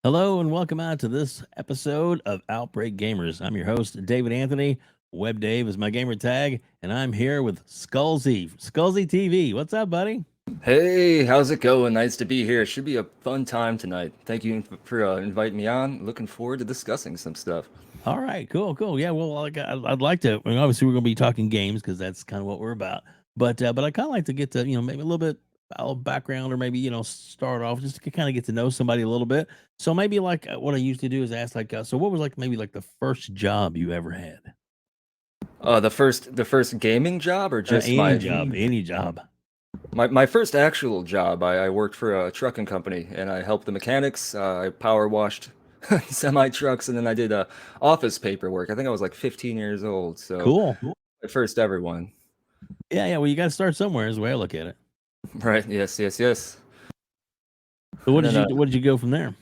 Hello and welcome out to this episode of Outbreak Gamers. I'm your host, David Anthony. WebDave is my gamer tag, and I'm here with Skullzi TV. What's up, buddy? Hey, how's it going? Nice to be here. Should be a fun time tonight. Thank you for inviting me on. Looking forward to discussing some stuff. All right, cool. Yeah, well, I'd like to. I mean, obviously, we're going to be talking games because that's kind of what we're about. But I kind of like to get to maybe a little bit background, or maybe start off just to kind of get to know somebody a little bit. So maybe like what I used to do is ask so what was like maybe like the first job you ever had? The first gaming job or just Any my job, any job. my first actual job. I worked for a trucking company and I helped the mechanics. I power washed semi trucks and then I did office paperwork. I think I was like 15 years old. So Cool. my first ever one. Yeah. Well, you got to start somewhere, is the way I look at it. Right? Yes. So And then what did you go from there?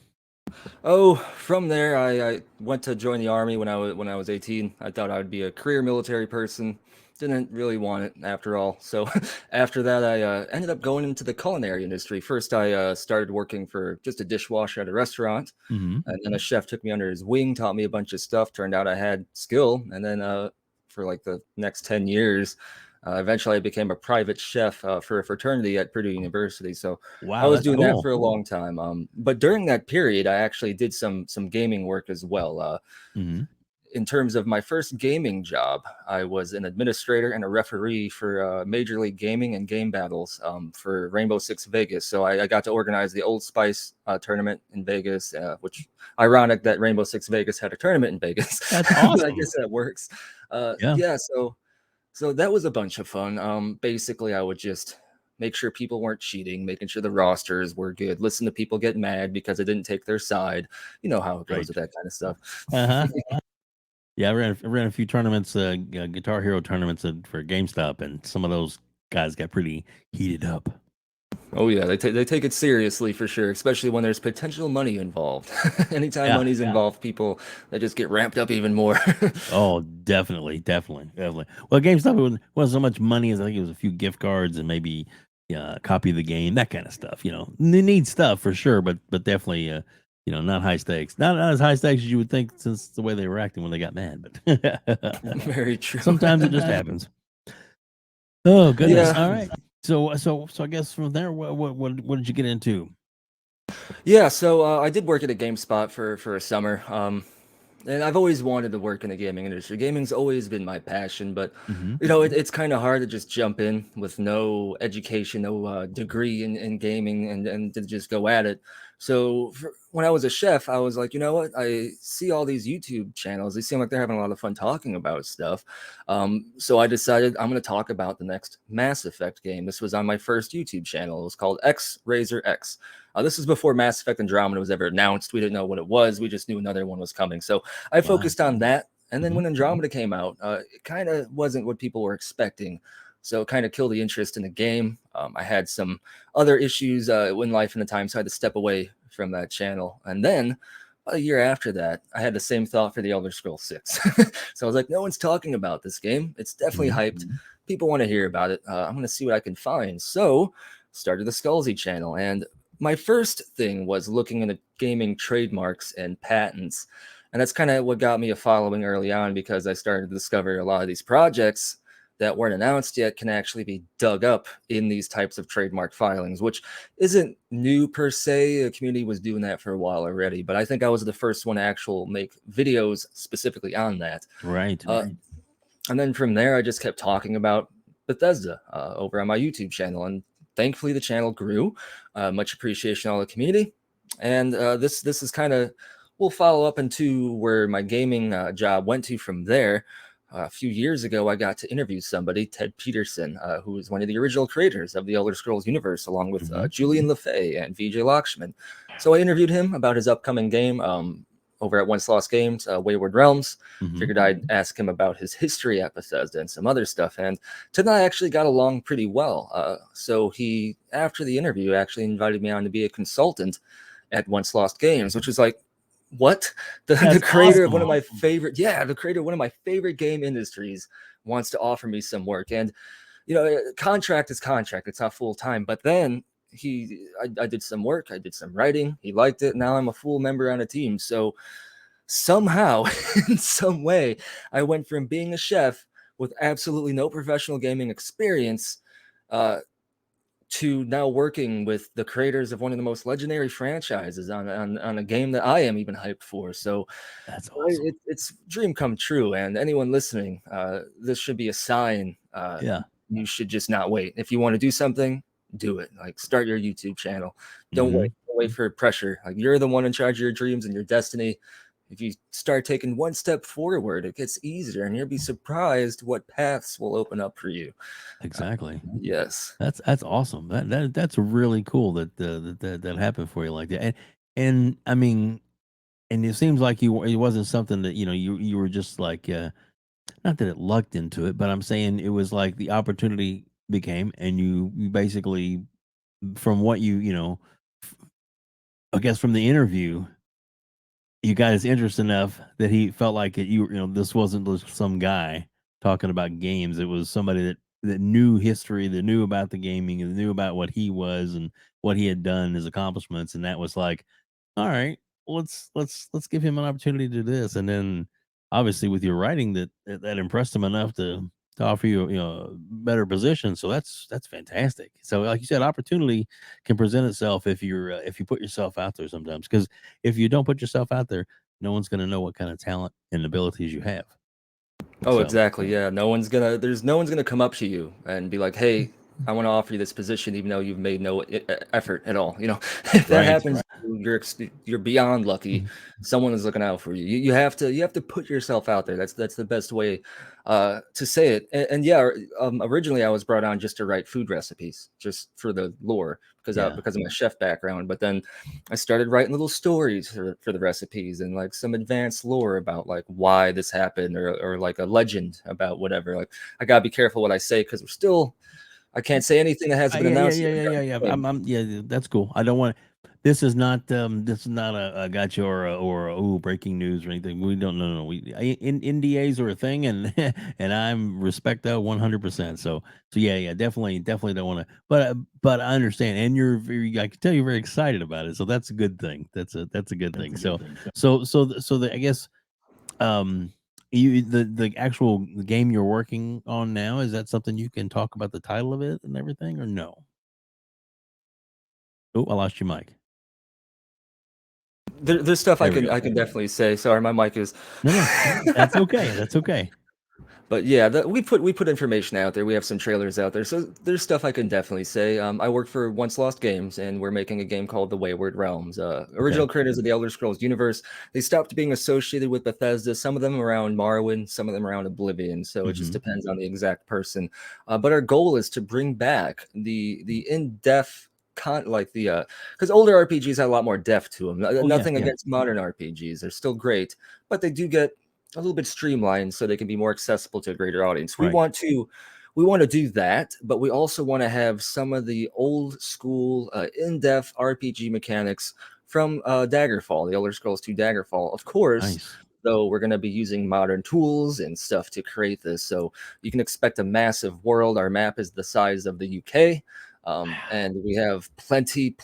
From there, I went to join the army when I was 18. I thought I would be a career military person. Didn't really want it after all. So after that, I ended up going into the culinary industry. First, I started working for just a dishwasher at a restaurant, Hmm. and then a chef took me under his wing, taught me a bunch of stuff. Turned out I had skill, and then for like the next 10 years, eventually I became a private chef for a fraternity at Purdue University. So I Wow, was that's doing that cool. for a long time. But during that period, I actually did some gaming work as well. Hmm. In terms of my first gaming job, I was an administrator and a referee for Major League Gaming and game battles for Rainbow Six Vegas. So I got to organize the Old Spice tournament in Vegas, which ironic that Rainbow Six Vegas had a tournament in Vegas, That's but I awesome. guess that works. Yeah. Yeah, so that was a bunch of fun. Basically, I would just make sure people weren't cheating, making sure the rosters were good, listen to people get mad because I didn't take their side. You know how it goes Right. with that kind of stuff. Uh huh. Yeah, I ran a few tournaments, Guitar Hero tournaments for GameStop, and some of those guys got pretty heated up. Oh yeah, they take it seriously for sure, especially when there's potential money involved. Anytime Yeah. money's involved, people they just get ramped up even more. Oh, definitely. Well, GameStop wasn't so much money as I think it was a few gift cards and maybe a copy of the game, that kind of stuff. Neat stuff for sure, but definitely not high stakes. Not as high stakes as you would think, since the way they were acting when they got mad. But Very true. sometimes it just happens. Oh goodness! Yeah, All right. So I guess from there, what did you get into? yeah. So I did work at a GameSpot for a summer. And I've always wanted to work in the gaming industry. Gaming's always been my passion, but Hmm. it's kind of hard to just jump in with no education, no degree in gaming, and to just go at it. So when I was a chef, I was like, you know what? I see all these YouTube channels. They seem like they're having a lot of fun talking about stuff. So I decided I'm going to talk about the next Mass Effect game. This was on my first YouTube channel. It was called X Razor X. This is before Mass Effect Andromeda was ever announced. We didn't know what it was. We just knew another one was coming. So I Wow. focused on that. And then Hmm. when Andromeda came out, it kind of wasn't what people were expecting. So it kind of killed the interest in the game. I had some other issues in life and the time, so I had to step away from that channel. And then about a year after that, I had the same thought for the Elder Scrolls 6. So I was like, no one's talking about this game. It's definitely Hmm. hyped. People want to hear about it. I'm going to see what I can find. So started the Skullzi channel. And my first thing was looking into gaming trademarks and patents. And that's kind of what got me a following early on because I started to discover a lot of these projects that weren't announced yet can actually be dug up in these types of trademark filings, which isn't new per se. The community was doing that for a while already, but I think I was the first one to actually make videos specifically on that. Right. Uh, and then from there, I just kept talking about Bethesda over on my YouTube channel, and thankfully the channel grew. Much appreciation all the community, and this is kind of we'll follow up into where my gaming job went to from there. A few years ago, I got to interview somebody, Ted Peterson, who is one of the original creators of the Elder Scrolls universe, along with Hmm. Julian LeFay and VJ Lakshman. So I interviewed him about his upcoming game over at Once Lost Games, Wayward Realms. Hmm. Figured I'd ask him about his history at Bethesda and some other stuff. And Ted and I actually got along pretty well. So he, after the interview, actually invited me on to be a consultant at Once Lost Games, which was like, what? The That's creator of one of awesome. my favorite, yeah, the creator of one of my favorite game industries wants to offer me some work. And, contract is contract. It's not full time. But then I did some work, I did some writing, he liked it. Now I'm a full member on a team. So somehow, in some way, I went from being a chef with absolutely no professional gaming experience uh, to now working with the creators of one of the most legendary franchises on a game that I am even hyped for. So That's awesome. it's dream come true. And anyone listening, this should be a sign. Yeah. You should just not wait. If you want to do something, do it. Like start your YouTube channel. Don't wait. Mhm. Don't wait for pressure. Like you're the one in charge of your dreams and your destiny. If you start taking one step forward, it gets easier, and you'll be surprised what paths will open up for you. Uh, Exactly. yes. That's awesome. That's really cool that, that happened for you like that. And I mean, and it seems like it wasn't something that, you were just like, not that it lucked into it, but I'm saying it was like the opportunity became, and you basically, from what f I guess from the interview, you got his interest enough that he felt like this wasn't just some guy talking about games. It was somebody that knew history, that knew about the gaming, and knew about what he was and what he had done, his accomplishments, and that was like, all right, let's give him an opportunity to do this. And then obviously with your writing, that impressed him enough to offer you, a better position. So that's fantastic. So like you said, opportunity can present itself if you put yourself out there sometimes. Because if you don't put yourself out there, no one's going to know what kind of talent and abilities you have. Oh, So exactly. Yeah. There's no one's gonna come up to you and be like, "Hey, I want to offer you this position," even though you've made no effort at all. If that right, happens, you're beyond lucky. Someone is looking out for you. You have to put yourself out there. That's the best way to say it. And yeah, originally I was brought on just to write food recipes, just for the lore, yeah, because of my chef background. But then I started writing little stories for the recipes and like some advanced lore about like why this happened, or like a legend about whatever. Like I gotta be careful what I say because I can't say anything that hasn't been Yeah, yeah, announced yeah, yet. yeah, yeah, yeah. Regarding Yeah, that's cool. I don't want. This is not a gotcha or ooh breaking news or anything. We don't. No, no. NDAs are a thing, and and I'm respect that 100%. So yeah, yeah, definitely don't want to. But I understand, and you're very. I can tell you're very excited about it. So that's a good thing. That's a good thing. I guess the actual game you're working on now, is that something you can talk about the title of it and everything, or no? Oh, I lost your mic. there's stuff There we go. I can definitely say. Sorry, my mic is. No, no, that's okay. That's okay. But yeah, we put information out there. We have some trailers out there, so there's stuff I can definitely say. I work for Once Lost Games, and we're making a game called The Wayward Realms. Okay. Original creators of the Elder Scrolls universe. They stopped being associated with Bethesda. Some of them around Morrowind, some of them around Oblivion. So it just Mhm. depends on the exact person. But our goal is to bring back the in depth. Like the because older RPGs had a lot more depth to them. Oh, yeah, Nothing yeah. against modern RPGs; they're still great, but they do get a little bit streamlined so they can be more accessible to a greater audience. Right. We want to do that, but we also want to have some of the old school in-depth RPG mechanics from Daggerfall, the Elder Scrolls 2 Daggerfall. Of course, Nice. though we're going to be using modern tools and stuff to create this. So you can expect a massive world. Our map is the size of the UK. And we have plenty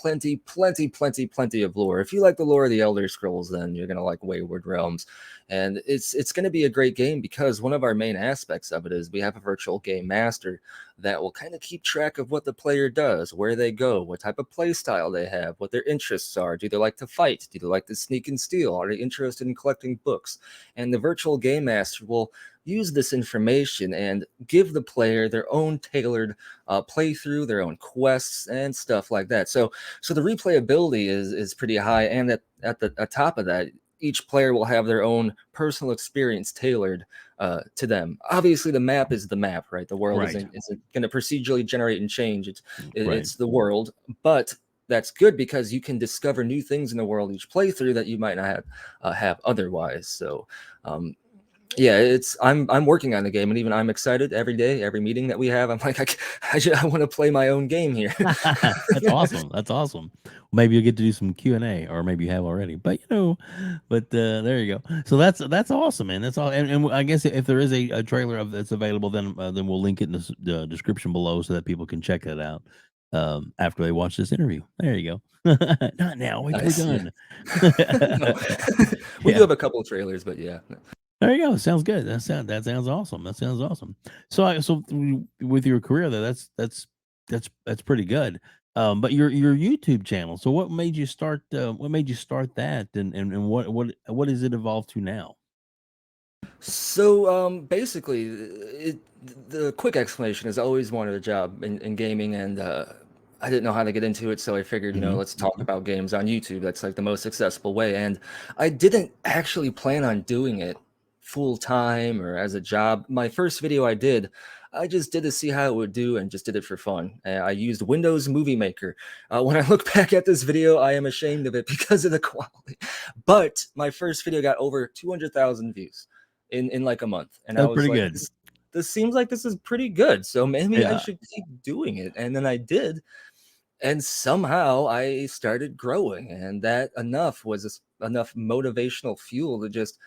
of lore. If you like the lore of the Elder Scrolls, then you're gonna like Wayward Realms, and it's gonna be a great game because one of our main aspects of it is we have a virtual game master that will kind of keep track of what the player does, where they go, what type of play style they have, what their interests are. Do they like to fight? Do they like to sneak and steal? Are they interested in collecting books? And the virtual game master will use this information and give the player their own tailored playthrough, their own quests and stuff like that. So the replayability is pretty high, and at the top of that, each player will have their own personal experience tailored to them. Obviously, the map is the map, right? The world Right. isn't going to procedurally generate and change. Right. It's the world, but that's good because you can discover new things in the world each playthrough that you might not have otherwise. So um, yeah, I'm working on the game, and even I'm excited every day, every meeting that we have. I'm like, I want to play my own game here. That's awesome. That's awesome. Maybe you'll get to do some Q&A, or maybe you have already. But there you go. So that's awesome, man. That's all. And I guess if there is a trailer of that's available, then we'll link it in the description below so that people can check that out. after they watch this interview. There you go. Not now. Wait till we're Nice. Yeah. done. No. We do Yeah. have a couple of trailers, but yeah. There you go. Sounds good. That sounds awesome. That sounds awesome. With your career though, that's pretty good. But your YouTube channel. So what made you start? What made you start that? And what has it evolved to now? So basically, the quick explanation is I always wanted a job in gaming, and I didn't know how to get into it. So I figured, Hmm. let's talk about games on YouTube. That's like the most accessible way. And I didn't actually plan on doing it full time or as a job. My first video I just did to see how it would do and just did it for fun. I used Windows Movie Maker. When I look back at this video, I am ashamed of it because of the quality. But my first video got over 200,000 views in like a month, and I That's was pretty like, good. this seems like this is pretty good, so maybe I Yeah. should keep doing it. And then I did, and somehow I started growing, and that enough was enough motivational fuel to just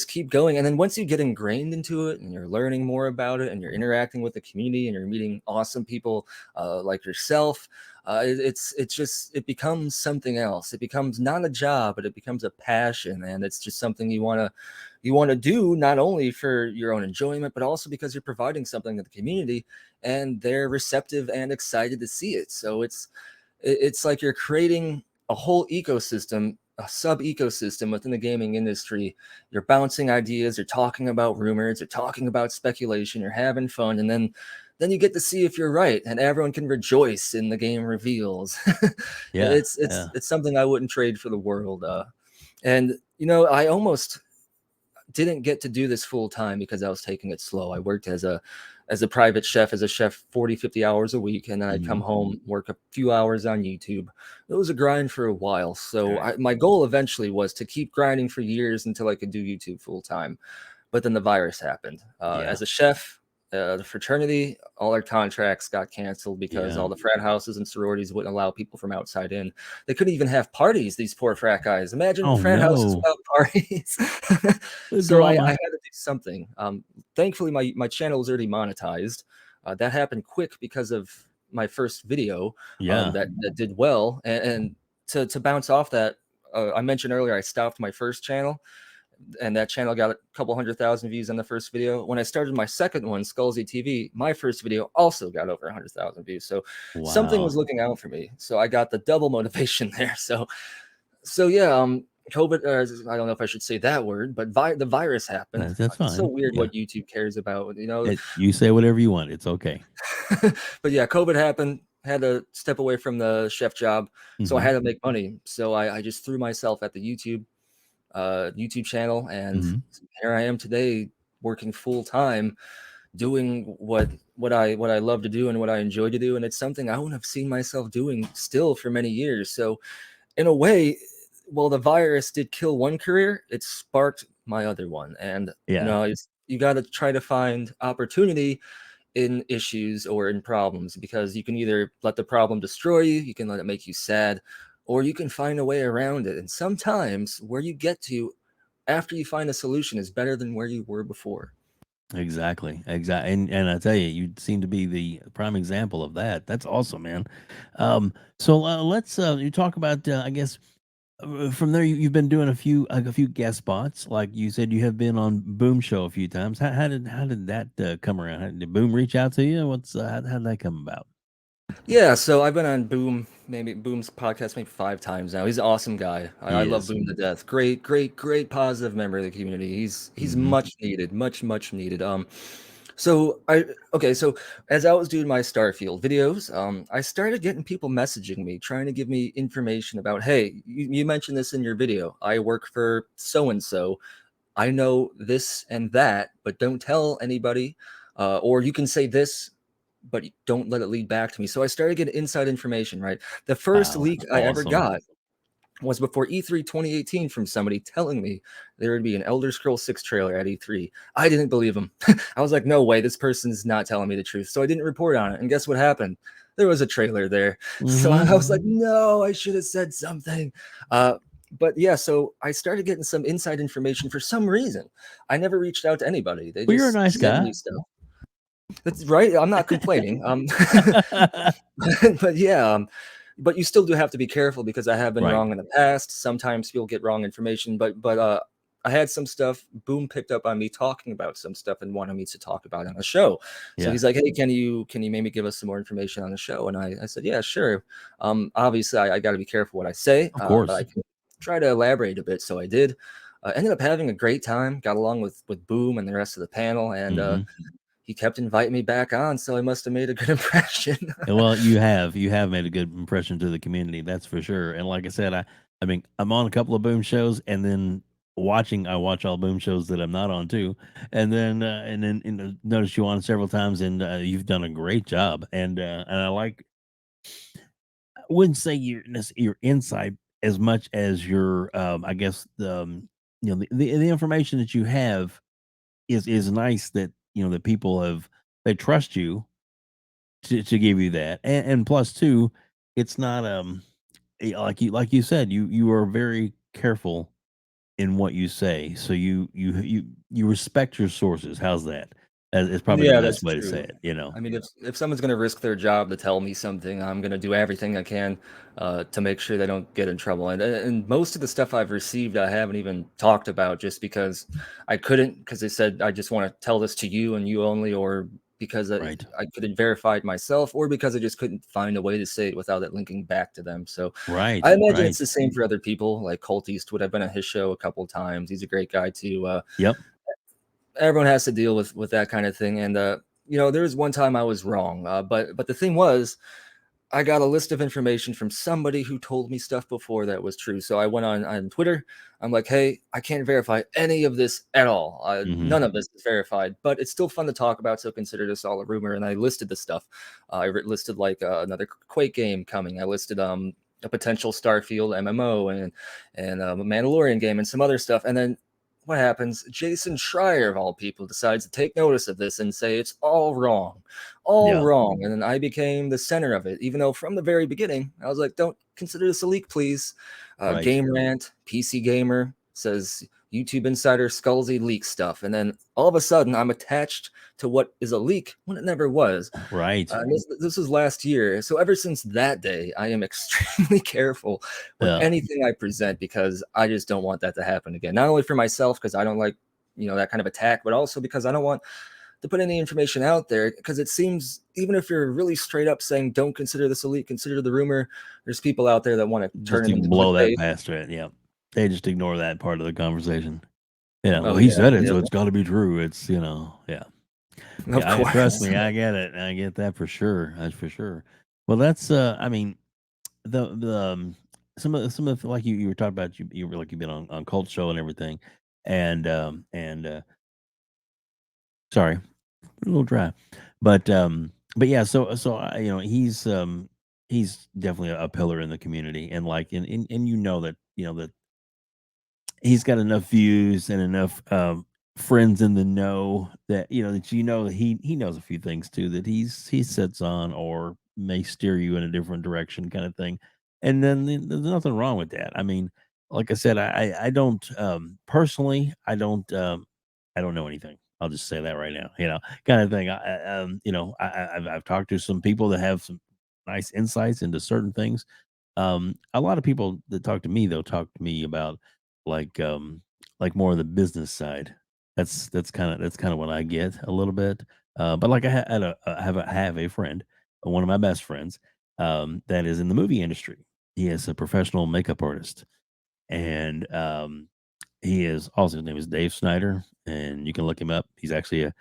keep going. And then once you get ingrained into it and you're learning more about it and you're interacting with the community and you're meeting awesome people like yourself, it becomes something else. It becomes not a job, but it becomes a passion, and it's just something you want to do, not only for your own enjoyment, but also because you're providing something to the community and they're receptive and excited to see it. So it's like you're creating a whole ecosystem, a sub ecosystem within the gaming industry. You're bouncing ideas, you're talking about rumors, you're talking about speculation, you're having fun, and then you get to see if you're right, and everyone can rejoice in the game reveals. Yeah. It's something I wouldn't trade for the world. And I almost didn't get to do this full time because I was taking it slow. I worked as a private chef, as a chef 40, 50 hours a week, and then I'd come Mhm. home, work a few hours on YouTube. It was a grind for a while. So Okay. my goal eventually was to keep grinding for years until I could do YouTube full time. But then the virus happened. Yeah. As a chef, the fraternity, all our contracts got canceled because Yeah. all the frat houses and sororities wouldn't allow people from outside in. They couldn't even have parties, these poor frat guys. Imagine Oh frat houses no. without parties. The So I drama. had to do something. Thankfully, my channel was already monetized. That happened quick because of my first video Yeah. that did well. And to bounce off that, I mentioned earlier I stopped my first channel, and that channel got a couple 100,000 views on the first video. When I started my second one, Skullzi TV, my first video also got over 100,000 views. So something was Wow. looking out for me. So I got the double motivation there. So yeah, COVID. I don't know if I should say that word, but the virus happened. That's It's so fine. weird Yeah. what YouTube cares about. You say whatever you want. It's okay. But yeah, COVID happened. Had to step away from the chef job, so I Mhm. had to make money. So I just threw myself at the YouTube channel, and Mhm. here I am today, working full time, doing what I love to do and what I enjoy to do, and it's something I wouldn't have seen myself doing still for many years. So in a way, while the virus did kill one career, it sparked my other one. And Yeah. you got to try to find opportunity in issues or in problems, because you can either let the problem destroy you, you can let it make you sad, or you can find a way around it. And sometimes where you get to after you find a solution is better than where you were before. Exactly. Exactly. And I tell you, you seem to be the prime example of that. That's awesome, man. Let's you talk about I guess from there you've been doing a few guest spots. Like you said, you have been on Boom Show a few times. How did that come around? Did Boom reach out to you? How did that come about? Yeah, so I've been on Boom's podcast maybe 5 times now. He's an awesome guy. I He love is. Boom to death. Great, great, great positive member of the community. He's Hmm. much needed, much needed. So I okay, so as I was doing my Starfield videos, I started getting people messaging me, trying to give me information about, hey, you mentioned this in your video. I work for so and so. I know this and that, but don't tell anybody. Or you can say this, but don't let it lead back to me. So I started getting inside information, right? The first Wow. leak I ever Awesome. got was before E3 2018 from somebody telling me there would be an Elder Scrolls 6 trailer at E3. I didn't believe him. I was like, no way, this person's not telling me the truth. So I didn't report on it. And guess what happened? There was a trailer there. So I Hmm. was like, no, I should have said something. Uh, but yeah, so I started getting some inside information for some reason. I never reached out to anybody. They Well, you're a just nice sent guy. me stuff. That's right. I'm not complaining. But yeah, but you still do have to be careful because I have been Right. wrong in the past. Sometimes people get wrong information, but I had some stuff. Boom picked up on me talking about some stuff and wanted me to talk about it on the show. So Yeah. he's like, "Hey, can you maybe give us some more information on the show?" And I said, "Yeah, sure." Obviously, I got to be careful what I say, Of but I course. can try to elaborate a bit. So I did. Ended up having a great time. Got along with Boom and the rest of the panel, and Hmm. he kept inviting me back on, so I must have made a good impression. Well, you have made a good impression to the community, that's for sure. And like I said, I mean, I'm on a couple of Boom shows, and then I watch all Boom shows that I'm not on too, and then notice you on several times, and you've done a great job. And I like, I wouldn't say your insight as much as your I guess the information that you have is nice, that that people have, they trust you to give you that. And plus two, it's not like you said, you are very careful in what you say, so you respect your sources. How's that? That is probably the Yeah, best that's way to say true. it. I mean, if someone's gonna risk their job to tell me something, I'm gonna do everything I can to make sure they don't get in trouble. And most of the stuff I've received, I haven't even talked about just because I couldn't, because they said I just want to tell this to you and you only, or because Right. I couldn't verify it myself, or because I just couldn't find a way to say it without it linking back to them. So I Right. imagine it's Right. the same for other people, like Colt Eastwood. I've been on his show a couple times. He's a great guy too. Yep. Everyone has to deal with that kind of thing. And there was one time I was wrong, but the thing was, I got a list of information from somebody who told me stuff before that was true. So I went on Twitter. I'm like, hey, I can't verify any of this at all. Hmm. None of this is verified, but it's still fun to talk about. So consider this all a rumor. And I listed the stuff. Listed like another Quake game coming. I listed a potential Starfield MMO and a Mandalorian game and some other stuff. And then what happens? Jason Schreier, of all people, decides to take notice of this and say it's all wrong, all Yeah. wrong. And then I became the center of it, even though from the very beginning, I was like, don't consider this a leak, please. Right. Game Rant, PC Gamer says YouTube Insider Skullzi leak stuff. And then all of a sudden, I'm attached to what is a leak when it never was. Right. This was last year. So ever since that day, I am extremely careful with Yeah. anything I present because I just don't want that to happen again. Not only for myself, because I don't like, that kind of attack, but also because I don't want to put any information out there, because it seems, even if you're really straight up saying don't consider this elite, consider the rumor, there's people out there that want to turn Just it to into blow that clickbait. past it. Yeah. They just ignore that part of the conversation. Yeah. Well, Oh he yeah, said it, yeah, so it's got to be true. Yeah. of Yeah, trust course. me, I get it. I get that for sure. That's for sure. Well, that's I mean, some of the, like you were talking about, you were like, you've been on Cult Show and everything, and sorry, a little dry, but yeah, so he's definitely a pillar in the community, and like, and that that he's got enough views and enough friends in the know, that that he knows a few things too, that he sits on, or may steer you in a different direction, kind of thing. And then there's nothing wrong with that. I mean, like I said, I don't personally, I don't know anything. I'll just say that right now, kind of thing. I've talked to some people that have some nice insights into certain things. A lot of people that talk to me, though, talk to me about, like more of the business side. That's kind of what I get a little bit. But like, I have a friend, one of my best friends, that is in the movie industry. He is a professional makeup artist, and he is also, his name is Dave Snyder, and you can look him up. He's actually a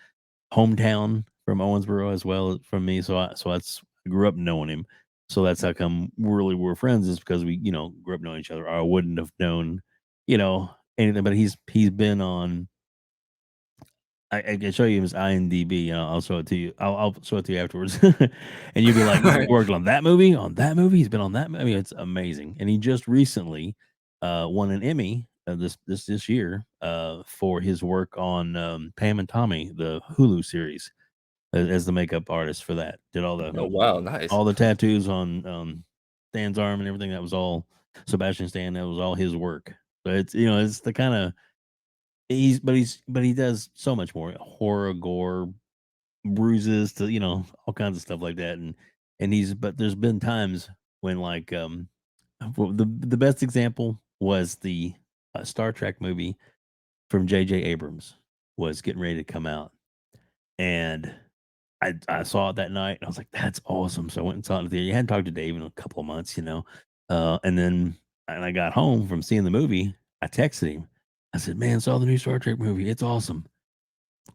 hometown from Owensboro as well from me. I grew up knowing him. So that's how come really we're friends, is because we, grew up knowing each other. Or I wouldn't have known, you know, anything. But he's been on. I can show you his IMDb. I'll show it to you. I'll show it to you afterwards, and you'll be like, "You Right. worked on that movie? On that movie? He's been on that movie. It's amazing." And he just recently won an Emmy this year for his work on Pam and Tommy, the Hulu series, as the makeup artist for that. Did Oh wow, nice. all the tattoos on Stan's arm and everything. That was all Sebastian Stan. That was all his work. So it's the kind of, he does so much more horror, gore, bruises to all kinds of stuff like that, and he's but there's been times when like well, the best example was the Star Trek movie from J.J. Abrams was getting ready to come out, and I saw it that night, and I was like, "That's awesome!" So I went and saw it in the theater. You hadn't talked to Dave in a couple of months. And then and I got home from seeing the movie. I texted him. I said, "Man, saw the new Star Trek movie. It's awesome."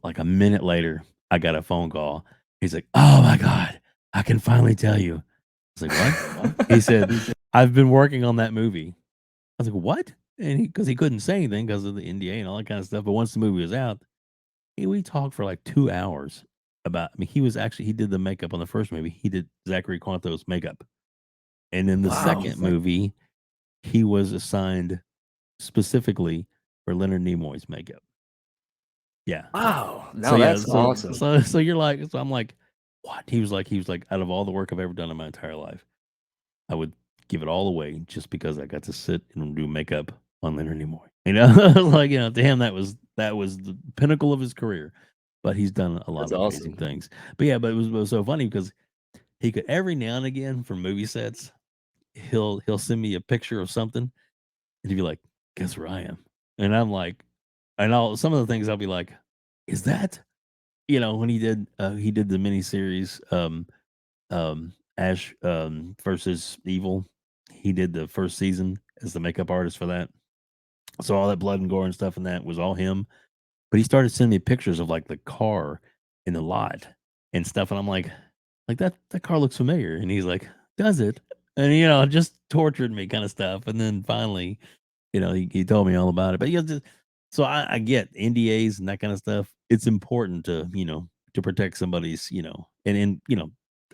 Like a minute later, I got a phone call. He's like, "Oh my god, I can finally tell you." I was like, "What?" He said, "I've been working on that movie." I was like, "What?" And because he couldn't say anything because of the NDA and all that kind of stuff. But once the movie was out, we talked for like 2 hours about. I mean, he did the makeup on the first movie. He did Zachary Quanto's makeup, and in the Wow. second movie, he was assigned specifically for Leonard Nimoy's makeup. Yeah. Wow. So Now yeah, that's so awesome. so you're like, so I'm like, what? He was like, out of all the work I've ever done in my entire life, I would give it all away just because I got to sit and do makeup on Leonard Nimoy. Like to him that was the pinnacle of his career. But he's done a lot That's of amazing awesome. things. But yeah, but it was so funny because he could every now and again for movie sets, he'll send me a picture of something and he'd be like, "Guess where I am?" And I'm like, and all some of the things I'll be like, "Is that?" When he did the miniseries, Ash versus Evil. He did the first season as the makeup artist for that. So all that blood and gore and stuff in that was all him. But he started sending me pictures of like the car in the lot and stuff, and I'm like that car looks familiar, and he's like, does it? And just tortured me kind of stuff, and then finally he told me all about it. But so I get NDAs and that kind of stuff. It's important to protect somebody's, and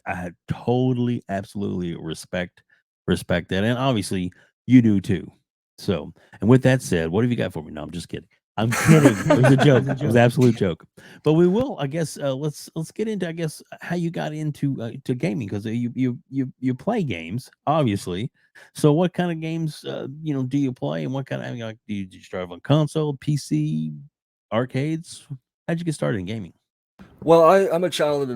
I totally, absolutely respect that. And obviously you do too. So, and with that said, what have you got for me? No, I'm just kidding. I'm kidding. It was a joke. It was an absolute joke. But we will, I guess. Let's get into, I guess, how you got into to gaming because you play games, obviously. So, what kind of games do you play, and what kind of like do you start on console, PC, arcades? How'd you get started in gaming? Well, I'm a child of the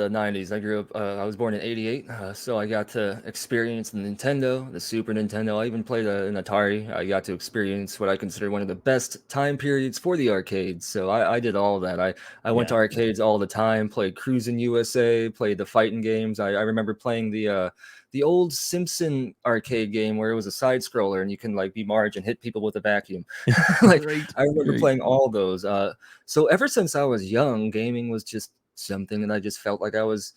90s. I grew up, I was born in 88, so I got to experience the Nintendo, the Super Nintendo. I even played an Atari. I got to experience what I consider one of the best time periods for the arcades. So I did all of that. I went to Yeah. arcades all the time, played Cruisin' USA, played the fighting games. I remember playing the old Simpson arcade game where it was a side scroller and you can like be Marge and hit people with a vacuum. Like Great. I remember Great. playing all those. So ever since I was young, gaming was just something that I just felt like I was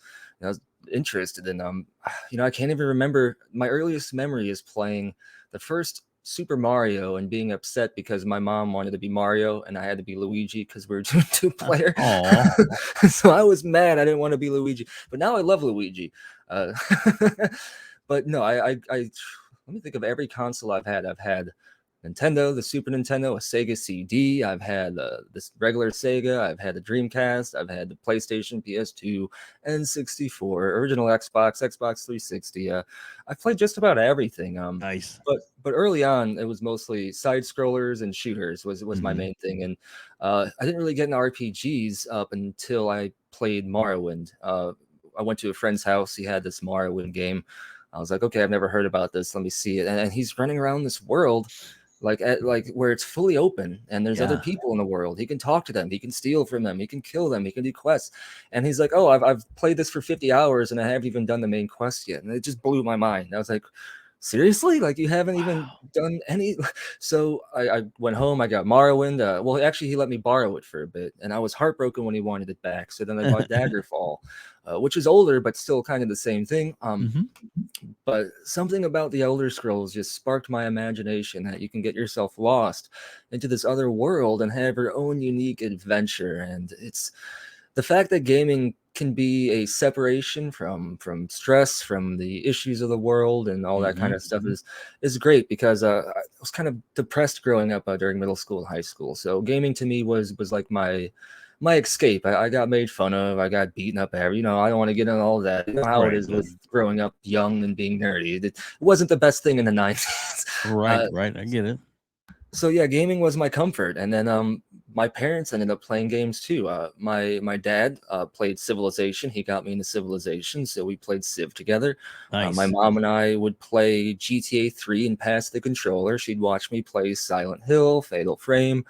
interested in. I can't even remember. My earliest memory is playing the first Super Mario and being upset because my mom wanted to be Mario and I had to be Luigi because we were two player. Oh, So I was mad. I didn't want to be Luigi, but now I love Luigi. Uh, but no, let me think of every console I've had. I've had Nintendo, the Super Nintendo, a Sega CD. I've had this regular Sega. I've had the Dreamcast. I've had the PlayStation, PS2, N64, original Xbox, Xbox 360. I've played just about everything. nice. But early on, it was mostly side scrollers and shooters was my Hmm. main thing. And I didn't really get into RPGs up until I played Morrowind. I went to a friend's house. He had this Morrowind game. I was like, okay, I've never heard about this. Let me see it. And he's running around this world like where it's fully open and there's other Yeah. people in the world. He can talk to them, he can steal from them, he can kill them, he can do quests. And he's like, oh, I've played this for 50 hours and I haven't even done the main quest yet. And it just blew my mind. I was like, seriously, like you haven't even Wow. done any? So I went home, I got Morrowind. Well, actually he let me borrow it for a bit and I was heartbroken when he wanted it back. So then I bought Daggerfall, which is older but still kind of the same thing. Hmm. But something about the Elder Scrolls just sparked my imagination that you can get yourself lost into this other world and have your own unique adventure. And it's the fact that gaming can be a separation from stress, from the issues of the world, and all that kind Hmm. of stuff is great because I was kind of depressed growing up during middle school and high school. So gaming to me was like my escape. I got made fun of. I got beaten up. I don't want to get into all that. You know how it Right. is with growing up young and being nerdy. It wasn't the best thing in the 90s. Right. Uh, Right. I get it. So yeah, gaming was my comfort, and then my parents ended up playing games too. My dad played Civilization. He got me into Civilization, so we played Civ together. My Nice. mom and I would play GTA 3 and pass the controller. She'd watch me play Silent Hill, Fatal Frame.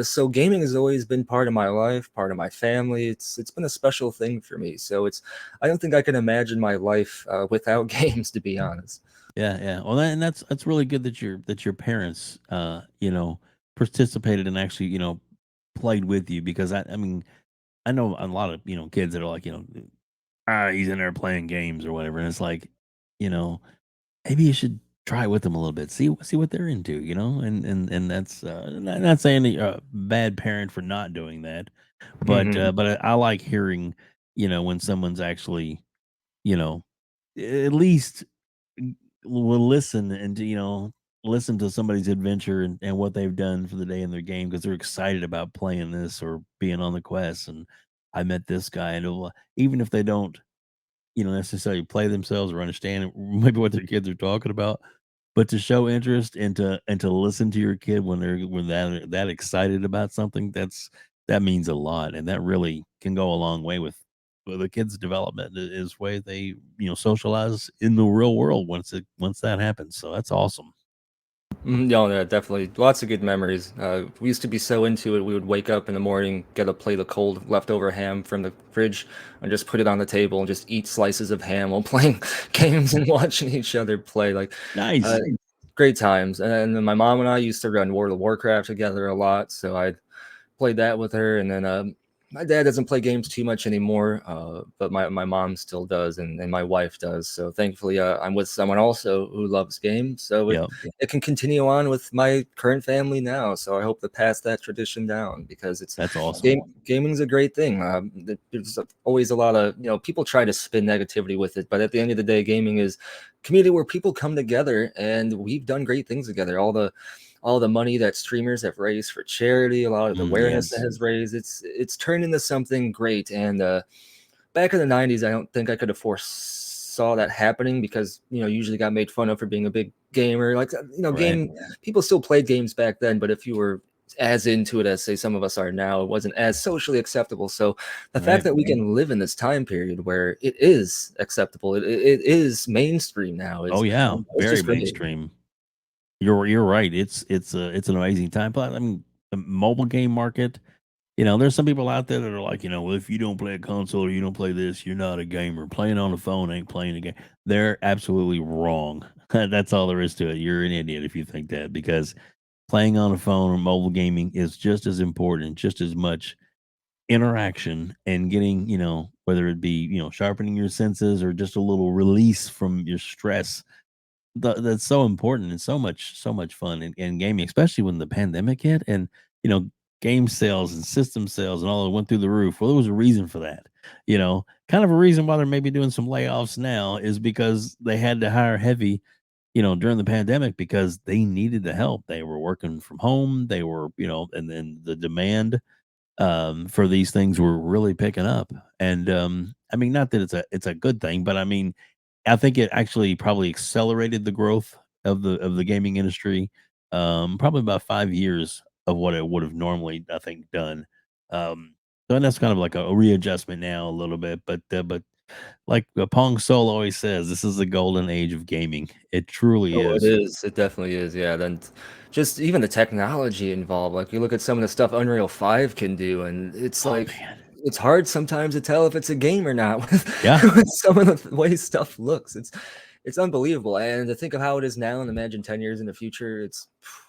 So gaming has always been part of my life, part of my family. It's been a special thing for me. So it's I don't think I can imagine my life without games, to be honest. Yeah, yeah. Well, and that's really good that your parents, participated and actually, played with you because I mean, I know a lot of kids that are like, he's in there playing games or whatever, and it's like, you know, maybe you should try with them a little bit, see what they're into, and that's not saying that you're a bad parent for not doing that, Hmm. but I like hearing, when someone's actually, you know, at least will listen and listen to somebody's adventure and what they've done for the day in their game because they're excited about playing this or being on the quest. And I met this guy, and even if they don't, necessarily play themselves or understand maybe what their kids are talking about, but to show interest and to listen to your kid when that excited about something, that means a lot, and that really can go a long way with a kid's development is way they socialize in the real world once that happens. So that's awesome. No, yeah, definitely. Lots of good memories. We used to be so into it, we would wake up in the morning, get a plate of cold leftover ham from the fridge, and just put it on the table and just eat slices of ham while playing games and watching each other play. Like, uh, Nice. great times. And then my mom and I used to run World of Warcraft together a lot, so I played that with her. And then my dad doesn't play games too much anymore, but my mom still does, and my wife does. So thankfully, I'm with someone also who loves games, so it Yeah, it can continue on with my current family now. So I hope to pass that tradition down because it's that's awesome. gaming's a great thing. There's always a lot of people try to spin negativity with it, but at the end of the day, gaming is community where people come together, and we've done great things together. All the money that streamers have raised for charity, a lot of the awareness that Yes. has raised, it's turned into something great. And back in the '90s, I don't think I could have foresaw that happening because usually got made fun of for being a big gamer. Like Right. game people still played games back then, but if you were as into it as say some of us are now, it wasn't as socially acceptable. So the fact Right. that we can live in this time period where it is acceptable, it is mainstream now, Oh is yeah, it's very just great. mainstream. You're right. It's an amazing time. But I mean, the mobile game market. There's some people out there that are like, well, if you don't play a console or you don't play this, you're not a gamer. Playing on the phone ain't playing a game. They're absolutely wrong. That's all there is to it. You're an idiot if you think that because playing on a phone or mobile gaming is just as important, just as much interaction and getting, whether it be, sharpening your senses or just a little release from your stress. That's so important and so much fun in gaming, especially when the pandemic hit and, you know, game sales and system sales and all that went through the roof. Well, there was a reason for that. Kind of a reason why they're maybe doing some layoffs now is because they had to hire heavy, during the pandemic because they needed the help. They were working from home. They were, and then the demand for these things were really picking up. And I mean, not that it's a good thing, but I mean, I think it actually probably accelerated the growth of the gaming industry. Probably about 5 years of what it would have normally, I think, done. So and that's kind of like a readjustment now a little bit, but like Pong Sol always says, this is the golden age of gaming. It truly Oh, it is. is. It definitely is. Yeah. Then just even the technology involved. Like you look at some of the stuff Unreal 5 can do, and it's Oh like man, it's hard sometimes to tell if it's a game or not yeah, with some of the way stuff looks. It's unbelievable. And to think of how it is now and imagine 10 years in the future, it's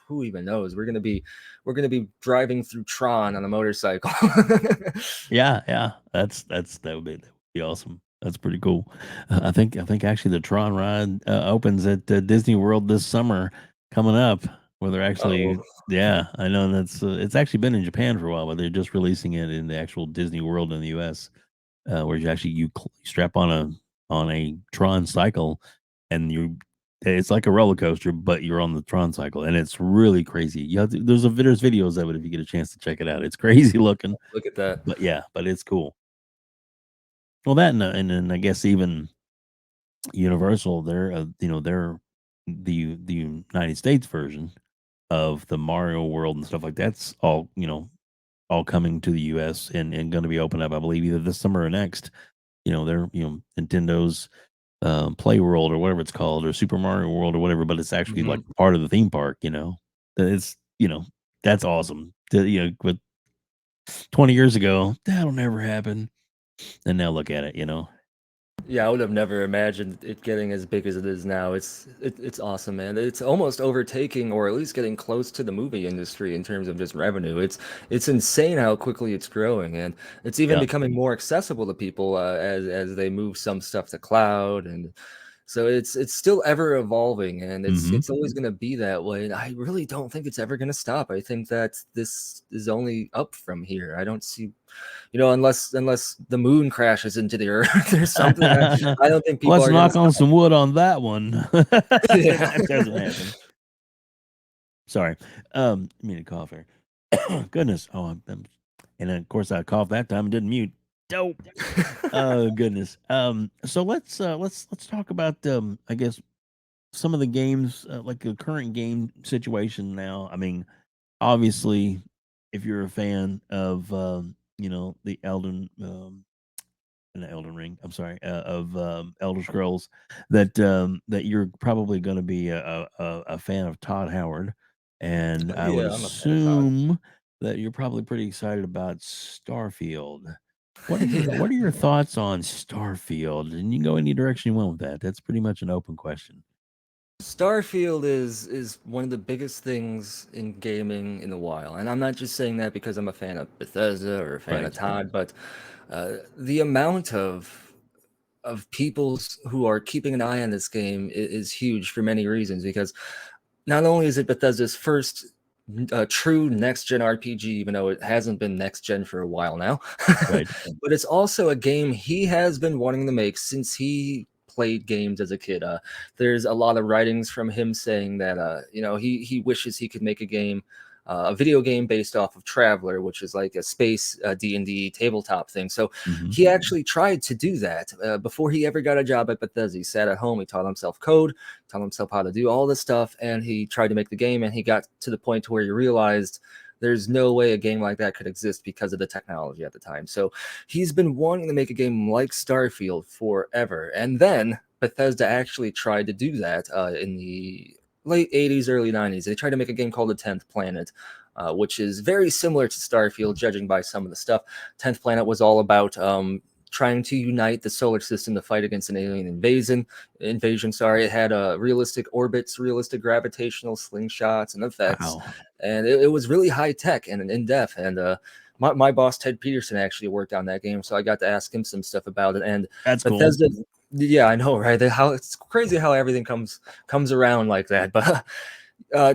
who even knows? We're gonna be driving through Tron on a motorcycle. yeah, yeah. That would be awesome. That's pretty cool. I think actually the Tron ride opens at Disney World this summer coming up, where they're Oh, actually yeah, I know that's it's actually been in Japan for a while, but they're just releasing it in the actual Disney World in the U.S. Where you strap on a Tron cycle and it's like a roller coaster, but you're on the Tron cycle, and it's really crazy. There's videos of it if you get a chance to check it out. It's crazy looking, look at that. but yeah, but it's cool. Well, that and then I guess even Universal, they're the United States version. of the Mario world and stuff like that's all, all coming to the US and going to be open up, I believe, either this summer or next. They're, Nintendo's Play World or whatever it's called, or Super Mario World or whatever, but it's actually like Mhm. part of the theme park. It's, that's awesome. But 20 years ago, that'll never happen. And now look at it. Yeah, I would have never imagined it getting as big as it is now. It's awesome, man. It's almost overtaking, or at least getting close to the movie industry in terms of just revenue. It's insane how quickly it's growing, and it's even Yeah. becoming more accessible to people as they move some stuff to cloud, and so it's still ever evolving, and Hmm. it's always going to be that way. And I really don't think it's ever going to stop. I think that this is only up from here. I don't see, unless the moon crashes into the earth or something. I don't think people Let's are gonna knock on stop. some wood on that one. Yeah. That doesn't happen. Sorry. I mean to cough here. Goodness. Oh, and then of course I coughed that time and didn't mute. Dope. Oh goodness. So let's talk about I guess some of the games, like the current game situation now. I mean, obviously, if you're a fan of the Elden Ring, I'm sorry, of Elder Scrolls, that you're probably going to be a fan of Todd Howard, and Oh, I would yeah, I'm a fan of Todd. assume that you're probably pretty excited about Starfield. What are Yeah. your thoughts on Starfield? And you can go any direction you want with that. That's pretty much an open question. Starfield is one of the biggest things in gaming in a while, and I'm not just saying that because I'm a fan of Bethesda or a fan of Right. Todd, but the amount of people who are keeping an eye on this game is huge for many reasons. Because not only is it Bethesda's first true next gen RPG, even though it hasn't been next gen for a while now, Right. but it's also a game he has been wanting to make since he played games as a kid. There's a lot of writings from him saying that he wishes he could make a video game based off of Traveler, which is like a space D&D tabletop thing. So Hmm. he actually tried to do that before he ever got a job at Bethesda. He sat at home, he taught himself code, taught himself how to do all this stuff, and he tried to make the game, and he got to the point to where he realized there's no way a game like that could exist because of the technology at the time. So he's been wanting to make a game like Starfield forever. And then Bethesda actually tried to do that in the late 80s, early 90s. They tried to make a game called The 10th Planet, which is very similar to Starfield, judging by some of the stuff. 10th Planet was all about trying to unite the solar system to fight against an alien invasion. Sorry, it had realistic orbits, realistic gravitational slingshots and effects, Wow. and it was really high tech and in depth. And my boss Ted Peterson actually worked on that game, so I got to ask him some stuff about it. And That's cool. Bethesda, yeah, I know, right? How it's crazy how everything comes around like that, but.